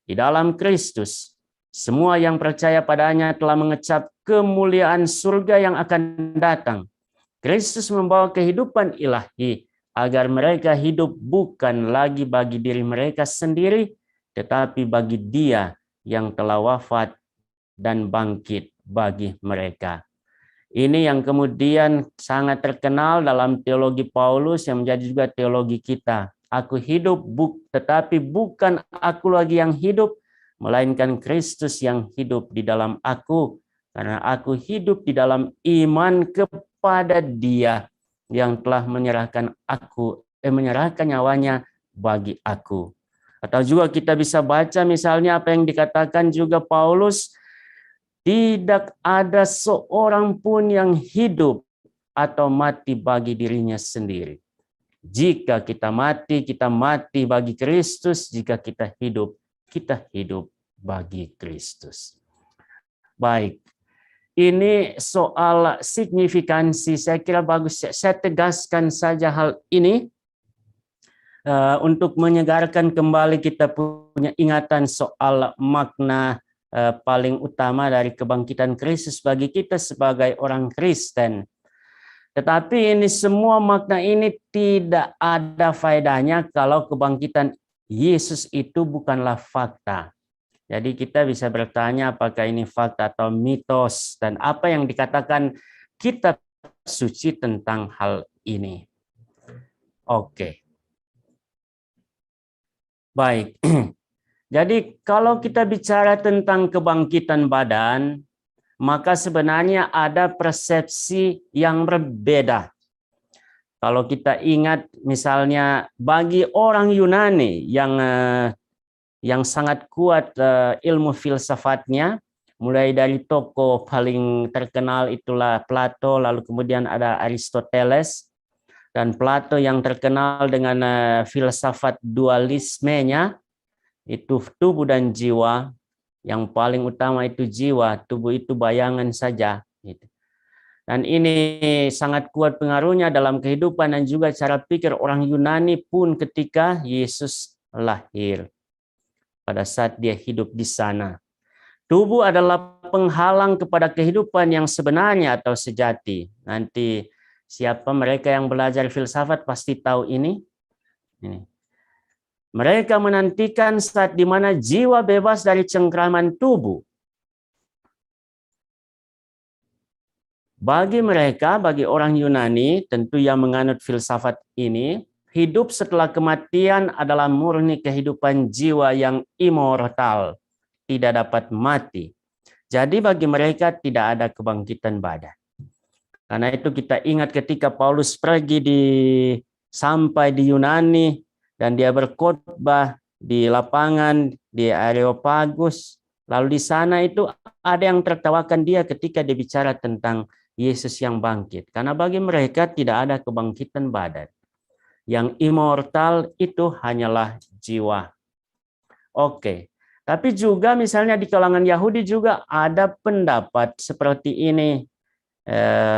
Di dalam Kristus, semua yang percaya padanya telah mengecap kemuliaan surga yang akan datang. Kristus membawa kehidupan ilahi agar mereka hidup bukan lagi bagi diri mereka sendiri, tetapi bagi Dia yang telah wafat dan bangkit bagi mereka. Ini yang kemudian sangat terkenal dalam teologi Paulus yang menjadi juga teologi kita. Aku hidup, tetapi bukan aku lagi yang hidup, melainkan Kristus yang hidup di dalam aku. Karena aku hidup di dalam iman kepada Dia yang telah menyerahkan nyawanya bagi aku. Atau juga kita bisa baca misalnya apa yang dikatakan juga Paulus, tidak ada seorang pun yang hidup atau mati bagi dirinya sendiri. Jika kita mati bagi Kristus. Jika kita hidup bagi Kristus. Baik, ini soal signifikansi, saya kira bagus saya tegaskan saja hal ini untuk menyegarkan kembali kita punya ingatan soal makna paling utama dari kebangkitan Kristus bagi kita sebagai orang Kristen. Tetapi ini semua makna ini tidak ada faedahnya kalau kebangkitan Yesus itu bukanlah fakta. Jadi kita bisa bertanya apakah ini fakta atau mitos dan apa yang dikatakan kitab suci tentang hal ini. Oke. Baik. Jadi kalau kita bicara tentang kebangkitan badan, maka sebenarnya ada persepsi yang berbeda. Kalau kita ingat misalnya bagi orang Yunani yang sangat kuat ilmu filsafatnya, mulai dari tokoh paling terkenal itulah Plato, lalu kemudian ada Aristoteles, dan Plato yang terkenal dengan filsafat dualismenya, itu tubuh dan jiwa. Yang paling utama itu jiwa, tubuh itu bayangan saja. Dan ini sangat kuat pengaruhnya dalam kehidupan dan juga cara pikir orang Yunani pun ketika Yesus lahir. Pada saat dia hidup di sana. Tubuh adalah penghalang kepada kehidupan yang sebenarnya atau sejati. Nanti siapa mereka yang belajar filsafat pasti tahu ini. Mereka menantikan saat di mana jiwa bebas dari cengkraman tubuh. Bagi mereka, bagi orang Yunani, tentu yang menganut filsafat ini, hidup setelah kematian adalah murni kehidupan jiwa yang immortal, tidak dapat mati. Jadi bagi mereka tidak ada kebangkitan badan. Karena itu kita ingat ketika Paulus pergi sampai di Yunani, dan dia berkhotbah di lapangan di Areopagus. Lalu di sana itu ada yang tertawakan dia ketika dia bicara tentang Yesus yang bangkit. Karena bagi mereka tidak ada kebangkitan badan. Yang immortal itu hanyalah jiwa. Oke. Tapi juga misalnya di kalangan Yahudi juga ada pendapat seperti ini.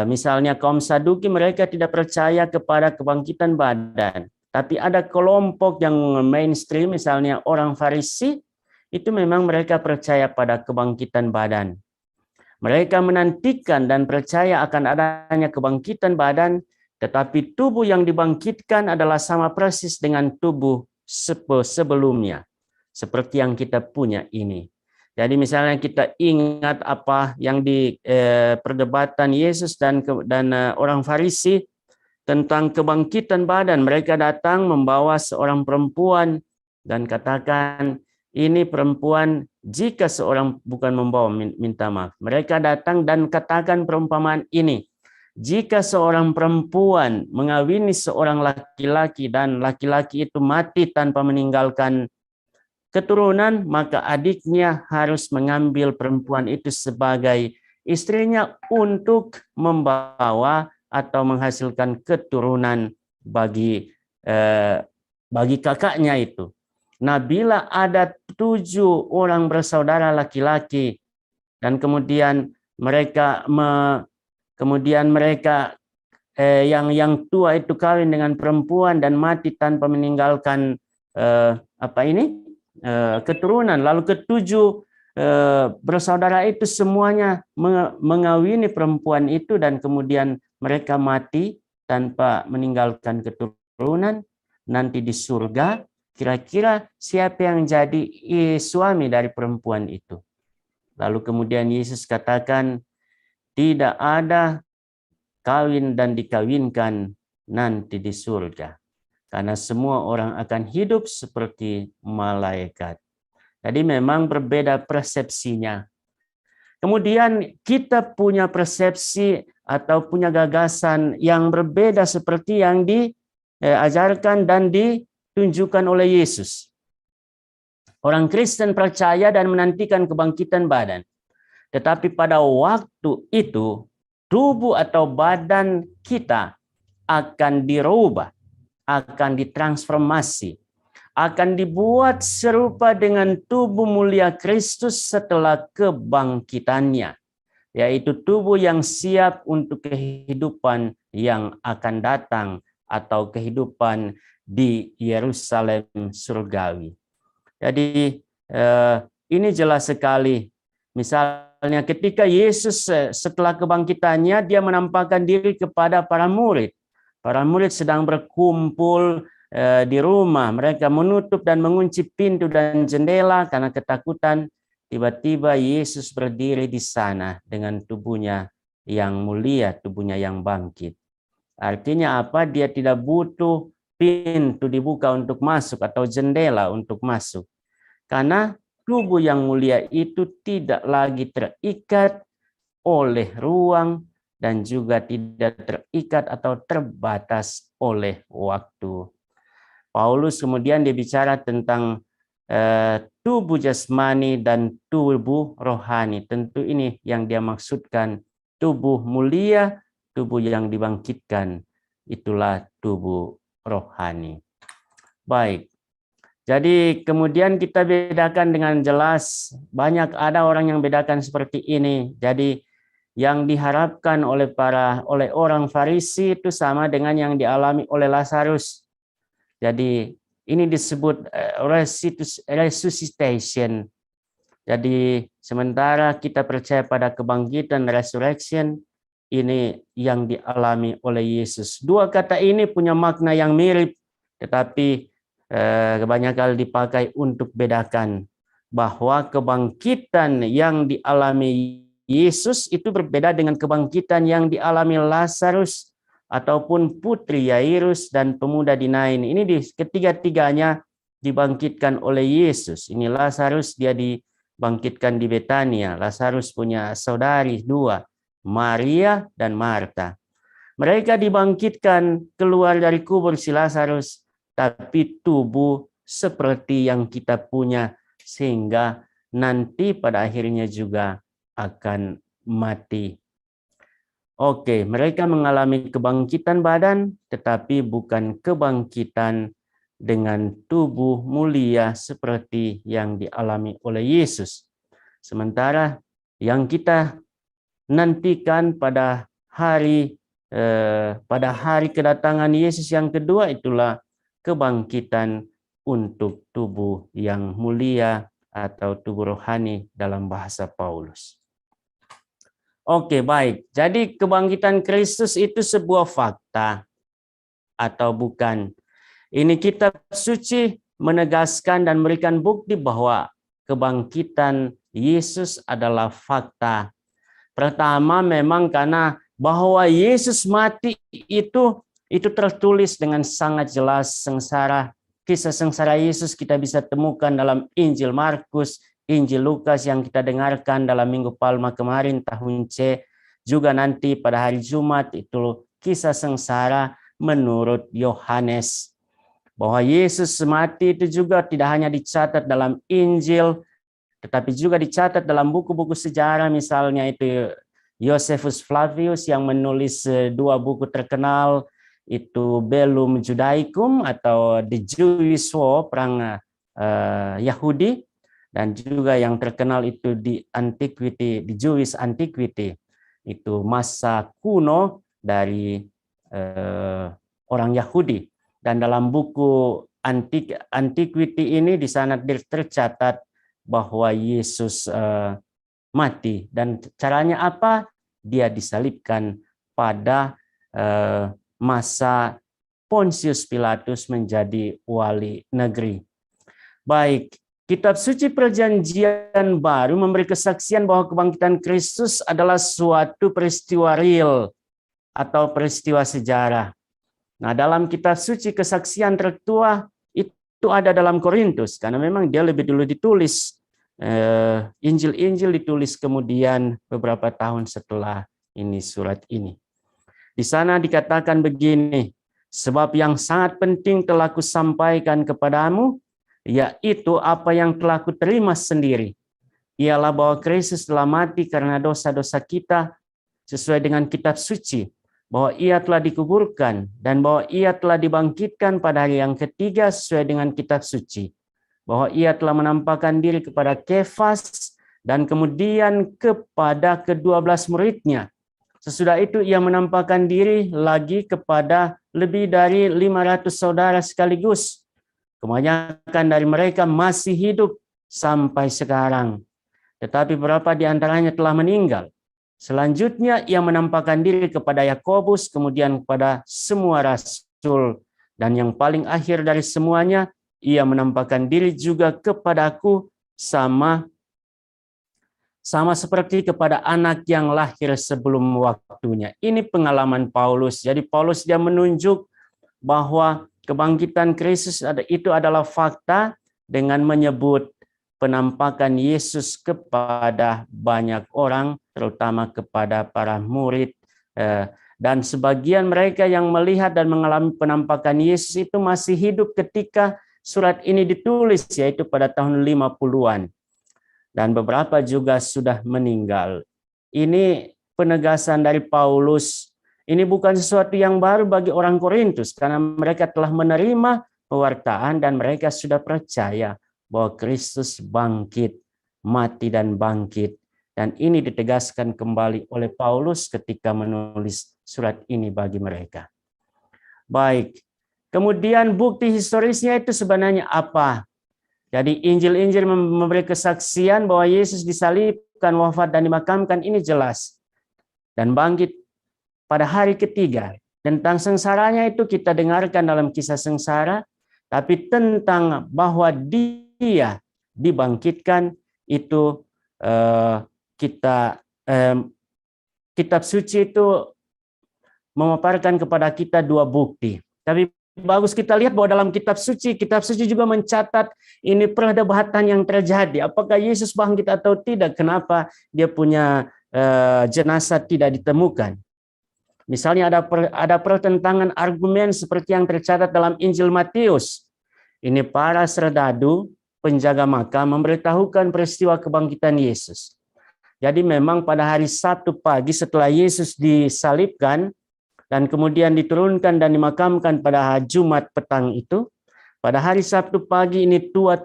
Misalnya kaum Saduki mereka tidak percaya kepada kebangkitan badan. Tapi ada kelompok yang mainstream, misalnya orang Farisi, itu memang mereka percaya pada kebangkitan badan. Mereka menantikan dan percaya akan adanya kebangkitan badan, tetapi tubuh yang dibangkitkan adalah sama persis dengan tubuh sebelumnya, seperti yang kita punya ini. Jadi misalnya kita ingat apa yang di perdebatan Yesus dan orang Farisi, tentang kebangkitan badan. Mereka datang membawa seorang perempuan dan katakan, ini perempuan, jika seorang bukan membawa, minta maaf. Mereka datang dan katakan perumpamaan ini. Jika seorang perempuan mengawini seorang laki-laki dan laki-laki itu mati tanpa meninggalkan keturunan, maka adiknya harus mengambil perempuan itu sebagai istrinya untuk membawa atau menghasilkan keturunan bagi kakaknya itu. Nah, bila ada 7 orang bersaudara laki-laki dan kemudian mereka yang tua itu kawin dengan perempuan dan mati tanpa meninggalkan keturunan, lalu ketujuh bersaudara itu semuanya mengawini perempuan itu dan kemudian mereka mati tanpa meninggalkan keturunan, nanti di surga, kira-kira siapa yang jadi suami dari perempuan itu? Lalu kemudian Yesus katakan, tidak ada kawin dan dikawinkan nanti di surga. Karena semua orang akan hidup seperti malaikat. Jadi memang berbeda persepsinya. Kemudian kita punya persepsi atau punya gagasan yang berbeda seperti yang diajarkan dan ditunjukkan oleh Yesus. Orang Kristen percaya dan menantikan kebangkitan badan. Tetapi pada waktu itu, tubuh atau badan kita akan dirubah, akan ditransformasi. akan dibuat serupa dengan tubuh mulia Kristus setelah kebangkitannya, yaitu tubuh yang siap untuk kehidupan yang akan datang atau kehidupan di Yerusalem surgawi. Jadi ini jelas sekali. Misalnya ketika Yesus setelah kebangkitannya, dia menampakkan diri kepada para murid. Para murid sedang berkumpul di rumah. Mereka menutup dan mengunci pintu dan jendela karena ketakutan. Tiba-tiba Yesus berdiri di sana dengan tubuhnya yang mulia, tubuhnya yang bangkit. Artinya apa? Dia tidak butuh pintu dibuka untuk masuk atau jendela untuk masuk. Karena tubuh yang mulia itu tidak lagi terikat oleh ruang dan juga tidak terikat atau terbatas oleh waktu. Paulus kemudian dia bicara tentang tubuh jasmani dan tubuh rohani. Tentu ini yang dia maksudkan, tubuh mulia, tubuh yang dibangkitkan, itulah tubuh rohani. Baik, jadi kemudian kita bedakan dengan jelas, banyak ada orang yang bedakan seperti ini. Jadi yang diharapkan oleh orang Farisi itu sama dengan yang dialami oleh Lazarus. Jadi ini disebut resuscitation. Jadi sementara kita percaya pada kebangkitan, resurrection, ini yang dialami oleh Yesus. Dua kata ini punya makna yang mirip, tetapi kebanyakan dipakai untuk bedakan bahwa kebangkitan yang dialami Yesus itu berbeda dengan kebangkitan yang dialami Lazarus ataupun putri Yairus dan pemuda di Nain. Ini ketiga-tiganya dibangkitkan oleh Yesus. Ini Lazarus dia dibangkitkan di Betania. Lazarus punya saudari dua, Maria dan Marta. Mereka dibangkitkan keluar dari kubur si Lazarus, tapi tubuh seperti yang kita punya, sehingga nanti pada akhirnya juga akan mati. Oke, mereka mengalami kebangkitan badan, tetapi bukan kebangkitan dengan tubuh mulia seperti yang dialami oleh Yesus. Sementara yang kita nantikan pada hari kedatangan Yesus yang kedua itulah kebangkitan untuk tubuh yang mulia atau tubuh rohani dalam bahasa Paulus. Oke, baik. Jadi kebangkitan Kristus itu sebuah fakta atau bukan? Ini kitab suci menegaskan dan memberikan bukti bahwa kebangkitan Yesus adalah fakta. Pertama memang karena bahwa Yesus mati itu tertulis dengan sangat jelas. Kisah sengsara Yesus kita bisa temukan dalam Injil Markus, Injil Lukas yang kita dengarkan dalam Minggu Palma kemarin tahun C, juga nanti pada hari Jumat itu kisah sengsara menurut Yohanes. Bahwa Yesus mati itu juga tidak hanya dicatat dalam Injil, tetapi juga dicatat dalam buku-buku sejarah, misalnya itu Josephus Flavius yang menulis dua buku terkenal, itu Bellum Judaicum atau The Jewish War, perang Yahudi, dan juga yang terkenal itu di Antiquity, di Jewish Antiquity, itu masa kuno dari orang Yahudi. Dan dalam buku Antiquity ini di sana tercatat bahwa Yesus mati, dan caranya apa? Dia disalibkan pada masa Pontius Pilatus menjadi wali negeri. Baik. Kitab suci Perjanjian Baru memberi kesaksian bahwa kebangkitan Kristus adalah suatu peristiwa real atau peristiwa sejarah. Nah, dalam kitab suci kesaksian tertua itu ada dalam Korintus, karena memang dia lebih dulu ditulis. Injil-Injil ditulis kemudian beberapa tahun setelah ini surat ini. Di sana dikatakan begini, sebab yang sangat penting telah kusampaikan kepadamu, yaitu apa yang telah kuterima sendiri, ialah bahwa Kristus telah mati karena dosa-dosa kita sesuai dengan kitab suci, bahwa ia telah dikuburkan dan bahwa ia telah dibangkitkan pada hari yang ketiga sesuai dengan kitab suci. Bahwa ia telah menampakkan diri kepada Kefas dan kemudian kepada ke-12 muridnya. Sesudah itu ia menampakkan diri lagi kepada lebih dari 500 saudara sekaligus. Kebanyakan dari mereka masih hidup sampai sekarang. Tetapi beberapa di antaranya telah meninggal. Selanjutnya ia menampakkan diri kepada Yakobus, kemudian kepada semua rasul. Dan yang paling akhir dari semuanya, ia menampakkan diri juga kepadaku sama seperti kepada anak yang lahir sebelum waktunya. Ini pengalaman Paulus. Jadi Paulus dia menunjuk bahwa kebangkitan Kristus itu adalah fakta dengan menyebut penampakan Yesus kepada banyak orang, terutama kepada para murid. Dan sebagian mereka yang melihat dan mengalami penampakan Yesus itu masih hidup ketika surat ini ditulis, yaitu pada tahun 50-an. Dan beberapa juga sudah meninggal. Ini penegasan dari Paulus. Ini bukan sesuatu yang baru bagi orang Korintus, karena mereka telah menerima pewartaan dan mereka sudah percaya bahwa Kristus bangkit, mati dan bangkit. Dan ini ditegaskan kembali oleh Paulus ketika menulis surat ini bagi mereka. Baik, kemudian bukti historisnya itu sebenarnya apa? Jadi Injil-Injil memberi kesaksian bahwa Yesus disalibkan, wafat dan dimakamkan, ini jelas. Dan bangkit pada hari ketiga. Tentang sengsaranya itu kita dengarkan dalam kisah sengsara, tapi tentang bahwa dia dibangkitkan itu kitab suci itu memaparkan kepada kita dua bukti. Tapi bagus kita lihat bahwa dalam kitab suci juga mencatat ini perdebatan yang terjadi. Apakah Yesus bangkit atau tidak? Kenapa dia punya jenazah tidak ditemukan? Misalnya ada pertentangan argumen seperti yang tercatat dalam Injil Matius. Ini para serdadu penjaga makam memberitahukan peristiwa kebangkitan Yesus. Jadi memang pada hari Sabtu pagi setelah Yesus disalibkan dan kemudian diturunkan dan dimakamkan pada Jumat petang itu, pada hari Sabtu pagi ini tua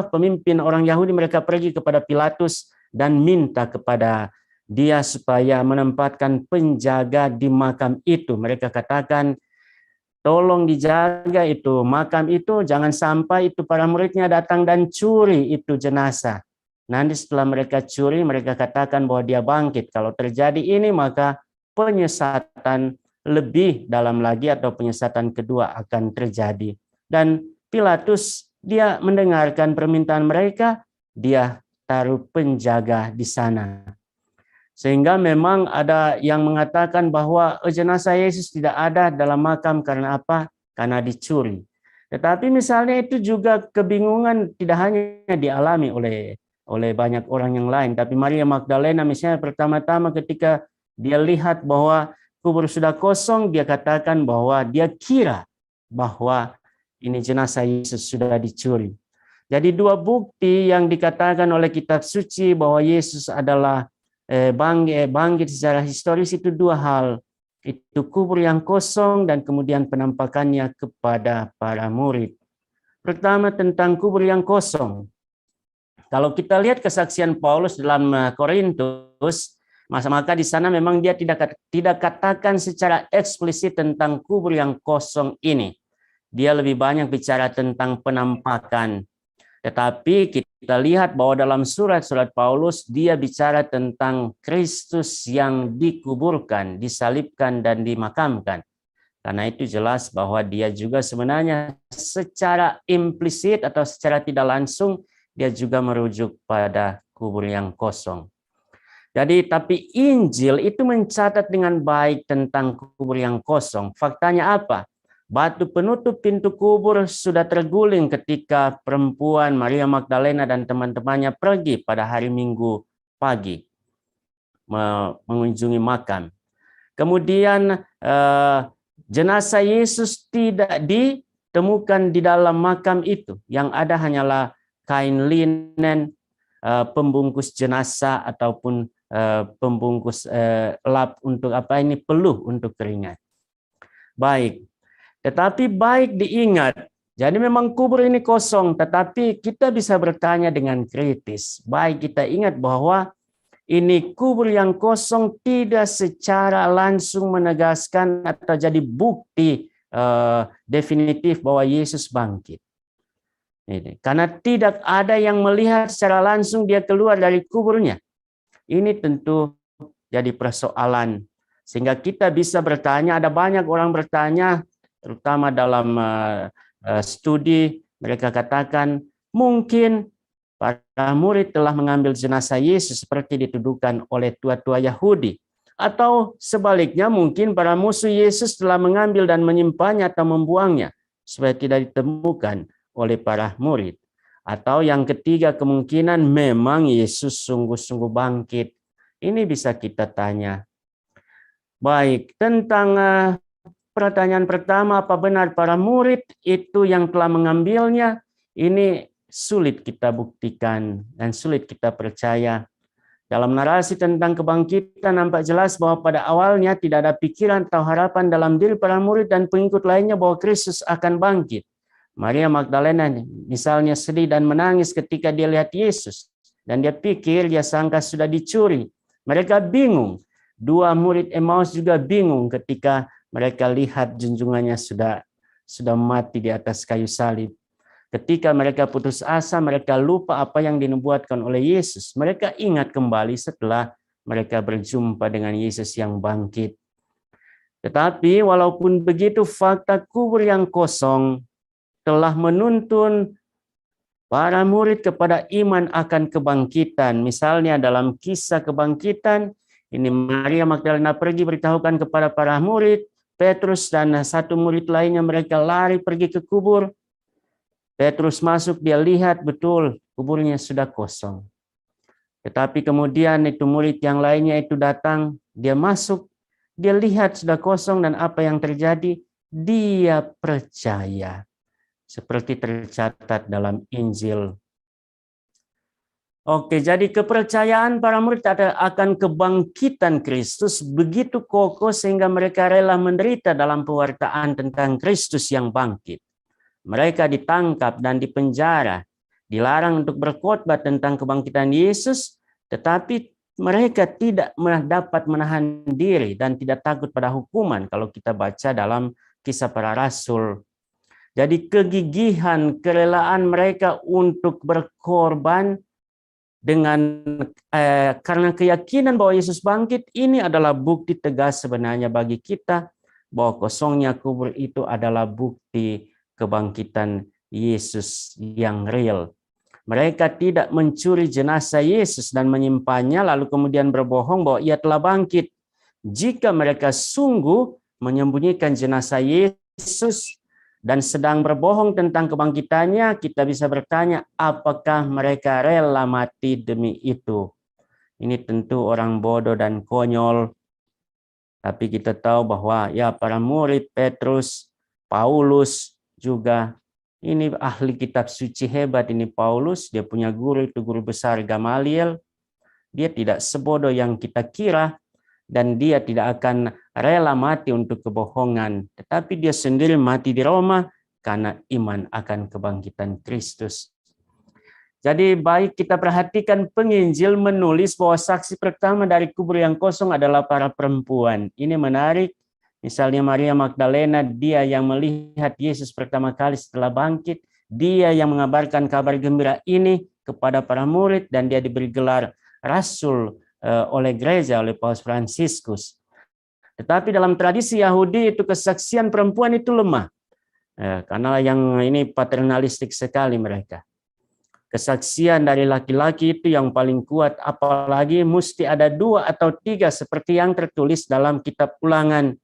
pemimpin orang Yahudi mereka pergi kepada Pilatus dan minta kepada dia supaya menempatkan penjaga di makam itu. Mereka katakan, tolong dijaga itu makam itu, jangan sampai itu para muridnya datang dan curi itu jenazah. Nanti setelah mereka curi, mereka katakan bahwa dia bangkit. Kalau terjadi ini, maka penyesatan lebih dalam lagi atau penyesatan kedua akan terjadi. Dan Pilatus dia mendengarkan permintaan mereka, dia taruh penjaga di sana. Sehingga memang ada yang mengatakan bahwa jenazah Yesus tidak ada dalam makam karena apa? Karena dicuri. Tetapi misalnya itu juga kebingungan tidak hanya dialami oleh banyak orang yang lain. Tapi Maria Magdalena misalnya pertama-tama ketika dia lihat bahwa kubur sudah kosong, dia katakan bahwa dia kira bahwa ini jenazah Yesus sudah dicuri. Jadi dua bukti yang dikatakan oleh kitab suci bahwa Yesus adalah bangkit secara historis itu dua hal. Itu kubur yang kosong dan kemudian penampakannya kepada para murid. Pertama tentang kubur yang kosong. Kalau kita lihat kesaksian Paulus dalam Korintus, maka di sana memang dia tidak katakan secara eksplisit tentang kubur yang kosong ini. Dia lebih banyak bicara tentang penampakan. Tetapi kita lihat bahwa dalam surat-surat Paulus dia bicara tentang Kristus yang dikuburkan, disalibkan dan dimakamkan. Karena itu jelas bahwa dia juga sebenarnya secara implisit atau secara tidak langsung dia juga merujuk pada kubur yang kosong. Jadi tapi Injil itu mencatat dengan baik tentang kubur yang kosong. Faktanya apa? Batu penutup pintu kubur sudah terguling ketika perempuan Maria Magdalena dan teman-temannya pergi pada hari Minggu pagi mengunjungi makam. Kemudian jenazah Yesus tidak ditemukan di dalam makam itu. Yang ada hanyalah kain linen, pembungkus jenazah ataupun pembungkus lap untuk apa ini, peluh untuk keringat. Baik, tetapi baik diingat, jadi memang kubur ini kosong, tetapi kita bisa bertanya dengan kritis. Baik kita ingat bahwa ini kubur yang kosong tidak secara langsung menegaskan atau jadi bukti definitif bahwa Yesus bangkit. Ini, karena tidak ada yang melihat secara langsung dia keluar dari kuburnya. Ini tentu jadi persoalan. Sehingga kita bisa bertanya, ada banyak orang bertanya, terutama dalam studi, mereka katakan mungkin para murid telah mengambil jenazah Yesus seperti dituduhkan oleh tua-tua Yahudi. Atau sebaliknya mungkin para musuh Yesus telah mengambil dan menyimpannya atau membuangnya supaya tidak ditemukan oleh para murid. Atau yang ketiga kemungkinan memang Yesus sungguh-sungguh bangkit. Ini bisa kita tanya. Baik, tentang pertanyaan pertama, apa benar para murid itu yang telah mengambilnya? Ini sulit kita buktikan dan sulit kita percaya. Dalam narasi tentang kebangkitan nampak jelas bahwa pada awalnya tidak ada pikiran atau harapan dalam diri para murid dan pengikut lainnya bahwa Kristus akan bangkit. Maria Magdalena misalnya sedih dan menangis ketika dia lihat Yesus. Dan dia pikir, dia sangka sudah dicuri. Mereka bingung. Dua murid Emmaus juga bingung ketika mereka lihat junjungannya sudah mati di atas kayu salib. Ketika mereka putus asa, mereka lupa apa yang dinubuatkan oleh Yesus. Mereka ingat kembali setelah mereka berjumpa dengan Yesus yang bangkit. Tetapi walaupun begitu, fakta kubur yang kosong telah menuntun para murid kepada iman akan kebangkitan. Misalnya dalam kisah kebangkitan, ini Maria Magdalena pergi beritahukan kepada para murid, Petrus dan satu murid lainnya mereka lari pergi ke kubur. Petrus masuk, dia lihat betul kuburnya sudah kosong. Tetapi kemudian itu murid yang lainnya itu datang, dia masuk, dia lihat sudah kosong dan apa yang terjadi? Dia percaya. Seperti tercatat dalam Injil. Oke, jadi kepercayaan para murid akan kebangkitan Kristus begitu kokoh sehingga mereka rela menderita dalam pewartaan tentang Kristus yang bangkit. Mereka ditangkap dan dipenjara, dilarang untuk berkhotbah tentang kebangkitan Yesus, tetapi mereka tidak dapat menahan diri dan tidak takut pada hukuman kalau kita baca dalam Kisah Para Rasul. Jadi kegigihan, kerelaan mereka untuk berkorban karena keyakinan bahwa Yesus bangkit, ini adalah bukti tegas sebenarnya bagi kita bahwa kosongnya kubur itu adalah bukti kebangkitan Yesus yang real. Mereka tidak mencuri jenazah Yesus dan menyimpannya lalu kemudian berbohong bahwa ia telah bangkit. Jika mereka sungguh menyembunyikan jenazah Yesus dan sedang berbohong tentang kebangkitannya, kita bisa bertanya, apakah mereka rela mati demi itu? Ini tentu orang bodoh dan konyol. Tapi kita tahu bahwa ya para murid Petrus, Paulus juga, ini ahli kitab suci hebat ini Paulus, dia punya guru, itu guru besar Gamaliel. Dia tidak sebodoh yang kita kira, dan dia tidak akan rela mati untuk kebohongan. Tetapi dia sendiri mati di Roma karena iman akan kebangkitan Kristus. Jadi baik kita perhatikan penginjil menulis bahwa saksi pertama dari kubur yang kosong adalah para perempuan. Ini menarik. Misalnya Maria Magdalena, dia yang melihat Yesus pertama kali setelah bangkit. Dia yang mengabarkan kabar gembira ini kepada para murid dan dia diberi gelar rasul oleh gereja, oleh Paus Fransiskus. Tetapi dalam tradisi Yahudi itu kesaksian perempuan itu lemah. Karena yang ini paternalistik sekali mereka. Kesaksian dari laki-laki itu yang paling kuat, apalagi mesti ada 2 atau 3 seperti yang tertulis dalam kitab Ulangan.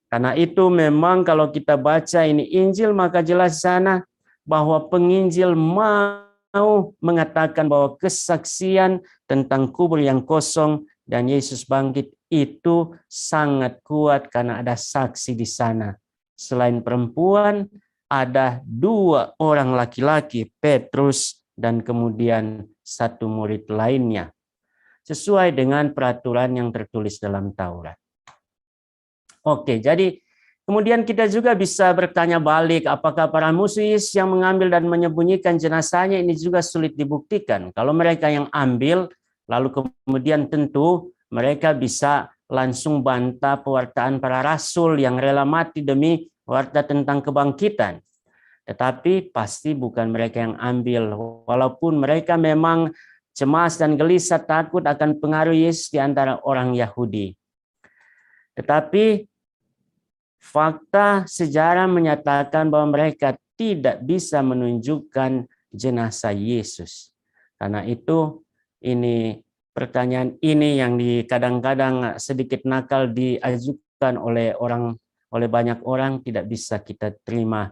Karena itu memang kalau kita baca ini Injil, maka jelas sana bahwa penginjil mau mengatakan bahwa kesaksian tentang kubur yang kosong dan Yesus bangkit itu sangat kuat karena ada saksi di sana. Selain perempuan, ada 2 orang laki-laki, Petrus dan kemudian 1 murid lainnya. sesuai dengan peraturan yang tertulis dalam Taurat. Oke, jadi kemudian kita juga bisa bertanya balik, apakah para musyrik yang mengambil dan menyembunyikan jenazahnya ini juga sulit dibuktikan? Kalau mereka yang ambil, lalu kemudian tentu mereka bisa langsung bantah pewartaan para rasul yang rela mati demi warta tentang kebangkitan. Tetapi pasti bukan mereka yang ambil, walaupun mereka memang cemas dan gelisah takut akan pengaruh Yesus di antara orang Yahudi. Tetapi fakta sejarah menyatakan bahwa mereka tidak bisa menunjukkan jenazah Yesus. Karena itu ini pertanyaan ini yang kadang-kadang sedikit nakal diajukan oleh banyak orang tidak bisa kita terima.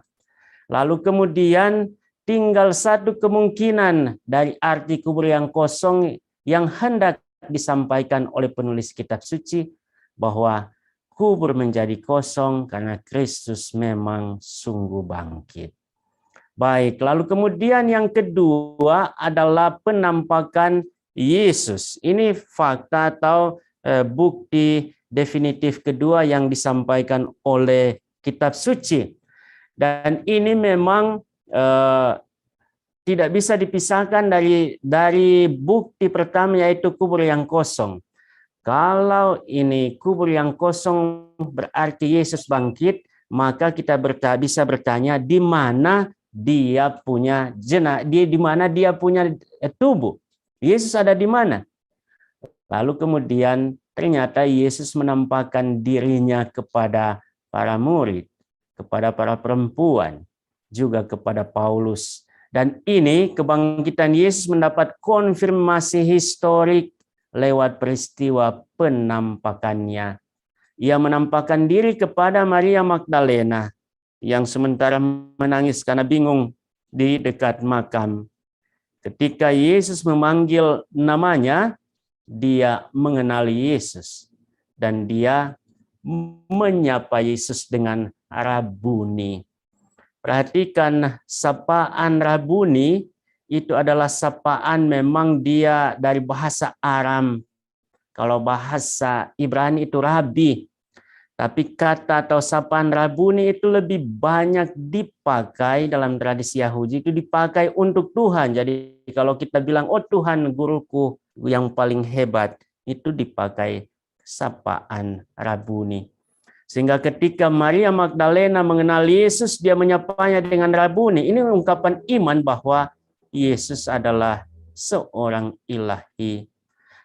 Lalu kemudian tinggal satu kemungkinan dari arti kubur yang kosong yang hendak disampaikan oleh penulis kitab suci, bahwa kubur menjadi kosong karena Kristus memang sungguh bangkit. Baik, lalu kemudian yang kedua adalah penampakan Yesus. Ini fakta atau bukti definitif kedua yang disampaikan oleh kitab suci. Dan ini memang tidak bisa dipisahkan dari bukti pertama, yaitu kubur yang kosong. Kalau ini kubur yang kosong berarti Yesus bangkit, maka kita bisa bertanya di mana dia punya di mana dia punya tubuh. Yesus ada di mana? Lalu kemudian ternyata Yesus menampakkan dirinya kepada para murid, kepada para perempuan, juga kepada Paulus. Dan ini kebangkitan Yesus mendapat konfirmasi historik lewat peristiwa penampakannya. Ia menampakkan diri kepada Maria Magdalena yang sementara menangis karena bingung di dekat makam. Ketika Yesus memanggil namanya, dia mengenali Yesus dan dia menyapa Yesus dengan Rabuni. Perhatikan sapaan Rabuni itu adalah sapaan memang dia dari bahasa Aram. Kalau bahasa Ibrani itu Rabi. Tapi kata atau sapaan Rabuni itu lebih banyak dipakai dalam tradisi Yahudi, itu dipakai untuk Tuhan. Jadi kalau kita bilang, oh Tuhan guruku yang paling hebat, itu dipakai sapaan Rabuni. Sehingga ketika Maria Magdalena mengenal Yesus, dia menyapanya dengan Rabuni. Ini ungkapan iman bahwa Yesus adalah seorang ilahi.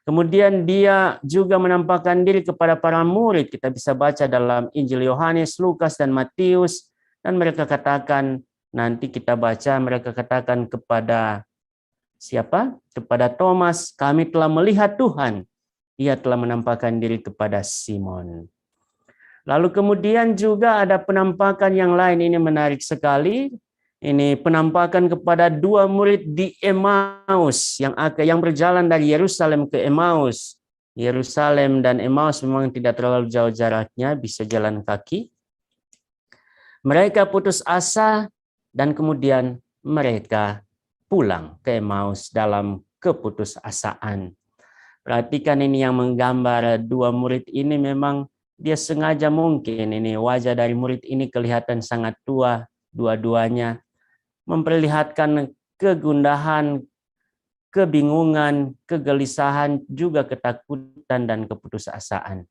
Kemudian dia juga menampakkan diri kepada para murid. Kita bisa baca dalam Injil Yohanes, Lukas, dan Matius. Dan mereka katakan, nanti kita baca, mereka katakan kepada siapa? Kepada Thomas, kami telah melihat Tuhan. Ia telah menampakkan diri kepada Simon. Lalu kemudian juga ada penampakan yang lain, ini menarik sekali. Ini penampakan kepada dua murid di Emmaus yang berjalan dari Yerusalem ke Emmaus. Yerusalem dan Emmaus memang tidak terlalu jauh jaraknya, bisa jalan kaki. Mereka putus asa dan kemudian mereka pulang ke Emmaus dalam keputusasaan. Perhatikan ini yang menggambar dua murid ini, memang dia sengaja mungkin ini wajah dari murid ini kelihatan sangat tua, dua-duanya memperlihatkan kegundahan, kebingungan, kegelisahan, juga ketakutan dan keputusasaan.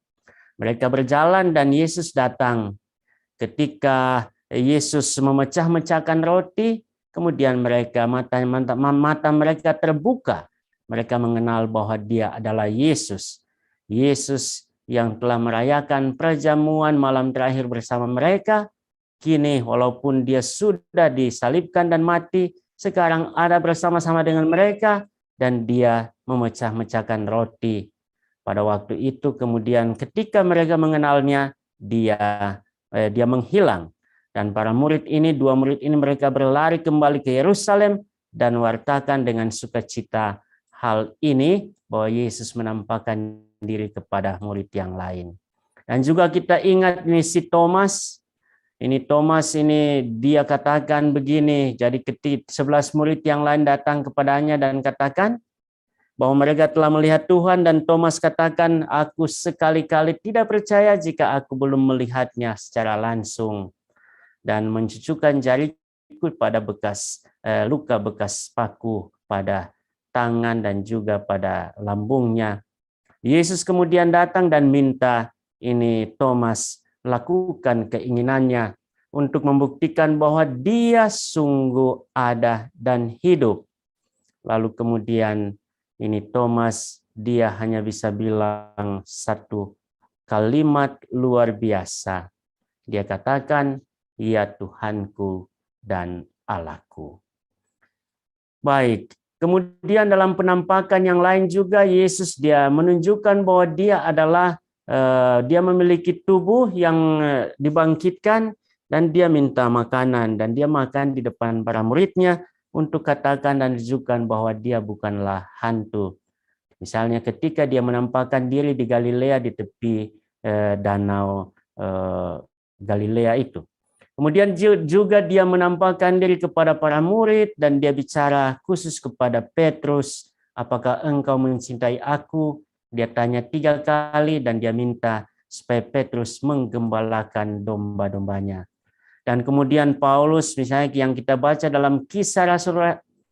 Mereka berjalan dan Yesus datang. Ketika Yesus memecah-mecahkan roti, kemudian mata mereka terbuka. Mereka mengenal bahwa dia adalah Yesus. Yesus yang telah merayakan perjamuan malam terakhir bersama mereka, kini walaupun dia sudah disalibkan dan mati, sekarang ada bersama-sama dengan mereka dan dia memecah-mecahkan roti. Pada waktu itu kemudian ketika mereka mengenalnya, dia menghilang. Dan para murid ini, dua murid ini, mereka berlari kembali ke Yerusalem dan wartakan dengan sukacita hal ini, bahwa Yesus menampakkan diri kepada murid yang lain. Dan juga kita ingat ini si Thomas. Ini Thomas ini dia katakan begini, jadi ketika 11 murid yang lain datang kepadanya dan katakan, bahwa mereka telah melihat Tuhan, dan Thomas katakan, aku sekali-kali tidak percaya jika aku belum melihatnya secara langsung dan mencucukkan jariku pada luka bekas paku pada tangan dan juga pada lambungnya. Yesus kemudian datang dan minta ini Thomas lakukan keinginannya untuk membuktikan bahwa dia sungguh ada dan hidup. Lalu kemudian ini Thomas, dia hanya bisa bilang satu kalimat luar biasa. Dia katakan, ya Tuhanku dan Allahku. Baik, kemudian dalam penampakan yang lain juga Yesus dia menunjukkan bahwa dia adalah dia memiliki tubuh yang dibangkitkan, dan dia minta makanan, dan dia makan di depan para muridnya untuk katakan dan tunjukkan bahwa dia bukanlah hantu. Misalnya ketika dia menampakkan diri di Galilea di tepi danau Galilea itu. Kemudian juga dia menampakkan diri kepada para murid dan dia bicara khusus kepada Petrus, apakah engkau mencintai aku? Dia tanya 3 kali dan dia minta supaya Petrus menggembalakan domba-dombanya. Dan kemudian Paulus misalnya yang kita baca dalam Kisah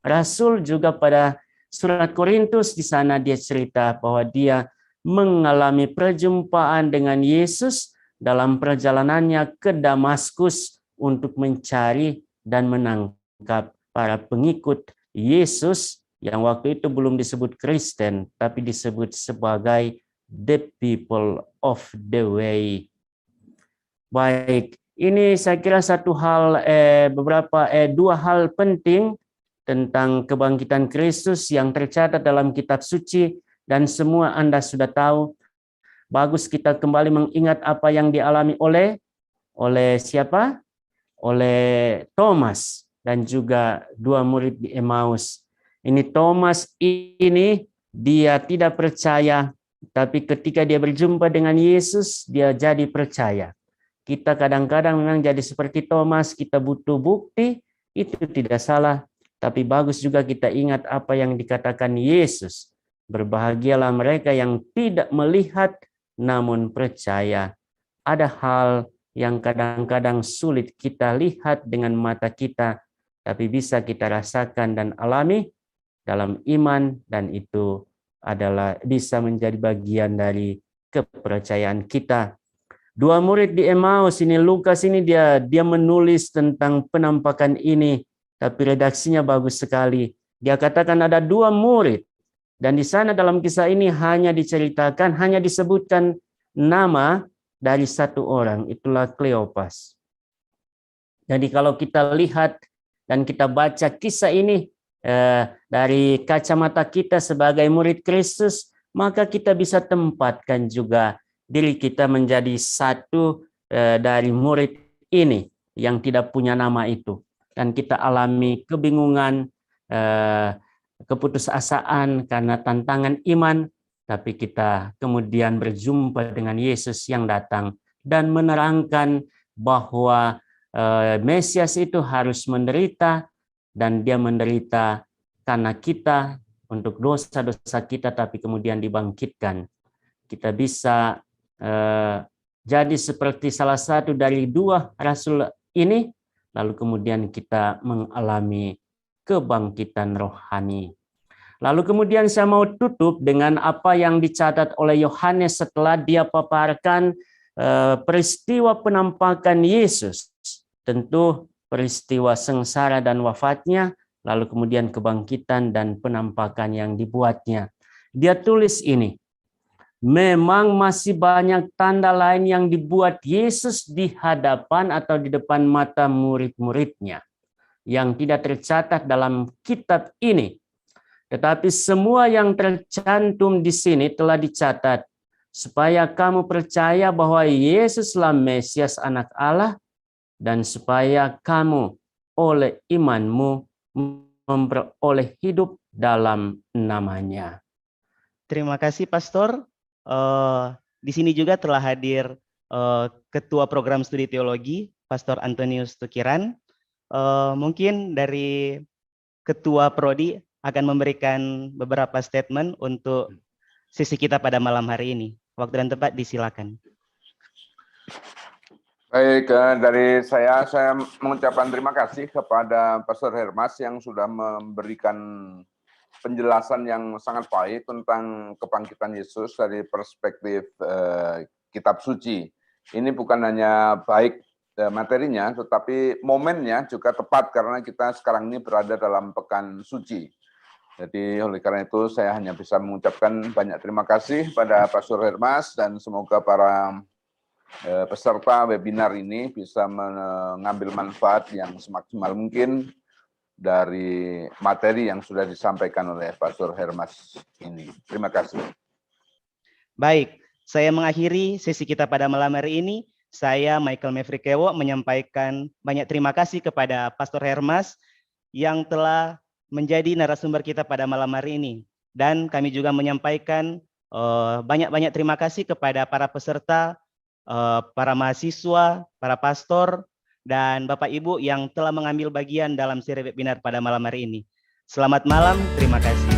Rasul juga pada surat Korintus, di sana dia cerita bahwa dia mengalami perjumpaan dengan Yesus dalam perjalanannya ke Damaskus untuk mencari dan menangkap para pengikut Yesus yang waktu itu belum disebut Kristen, tapi disebut sebagai the people of the way. Baik, ini saya kira dua hal penting tentang kebangkitan Kristus yang tercatat dalam kitab suci, dan semua Anda sudah tahu. Bagus kita kembali mengingat apa yang dialami oleh siapa? Oleh Thomas dan juga 2 murid di Emmaus. Ini Thomas ini dia tidak percaya, tapi ketika dia berjumpa dengan Yesus, dia jadi percaya. Kita kadang-kadang memang jadi seperti Thomas, kita butuh bukti, itu tidak salah. Tapi bagus juga kita ingat apa yang dikatakan Yesus. Berbahagialah mereka yang tidak melihat namun percaya. Ada hal yang kadang-kadang sulit kita lihat dengan mata kita, tapi bisa kita rasakan dan alami dalam iman, dan itu adalah bisa menjadi bagian dari kepercayaan kita. 2 murid di Emmaus ini, Lukas ini dia menulis tentang penampakan ini, tapi redaksinya bagus sekali. Dia katakan ada 2 murid, dan di sana dalam kisah ini hanya diceritakan, hanya disebutkan nama dari 1 orang, itulah Kleopas. Jadi kalau kita lihat dan kita baca kisah ini dari kacamata kita sebagai murid Kristus, maka kita bisa tempatkan juga diri kita menjadi satu dari murid ini yang tidak punya nama itu. Dan kita alami kebingungan, keputusasaan karena tantangan iman, tapi kita kemudian berjumpa dengan Yesus yang datang dan menerangkan bahwa Mesias itu harus menderita, dan dia menderita karena kita untuk dosa-dosa kita, tapi kemudian dibangkitkan. Kita bisa jadi seperti salah satu dari 2 rasul ini, lalu kemudian kita mengalami kebangkitan rohani. Lalu kemudian saya mau tutup dengan apa yang dicatat oleh Yohanes setelah dia paparkan peristiwa penampakan Yesus. Tentu peristiwa sengsara dan wafatnya, lalu kemudian kebangkitan dan penampakan yang dibuatnya. Dia tulis ini, memang masih banyak tanda lain yang dibuat Yesus di hadapan atau di depan mata murid-muridnya yang tidak tercatat dalam kitab ini. Tetapi semua yang tercantum di sini telah dicatat supaya kamu percaya bahwa Yesuslah Mesias Anak Allah, dan supaya kamu oleh imanmu memperoleh hidup dalam namanya. Terima kasih Pastor. Di sini juga telah hadir Ketua Program Studi Teologi, Pastor Antonius Tukiran. Mungkin dari Ketua Prodi akan memberikan beberapa statement untuk sesi kita pada malam hari ini. Waktu dan tempat disilakan. Baik, dari saya mengucapkan terima kasih kepada Pastor Hermas yang sudah memberikan penjelasan yang sangat baik tentang kebangkitan Yesus dari perspektif kitab suci. Ini bukan hanya baik materinya, tetapi momennya juga tepat karena kita sekarang ini berada dalam pekan suci. Jadi oleh karena itu saya hanya bisa mengucapkan banyak terima kasih pada Pastor Hermas dan semoga para peserta webinar ini bisa mengambil manfaat yang semaksimal mungkin dari materi yang sudah disampaikan oleh Pastor Hermas ini. Terima kasih. Baik, saya mengakhiri sesi kita pada malam hari ini. Saya Michael Mefrikewo menyampaikan banyak terima kasih kepada Pastor Hermas yang telah menjadi narasumber kita pada malam hari ini. Dan kami juga menyampaikan banyak-banyak terima kasih kepada para peserta, para mahasiswa, para pastor, dan Bapak Ibu yang telah mengambil bagian dalam seri webinar pada malam hari ini. Selamat malam, terima kasih.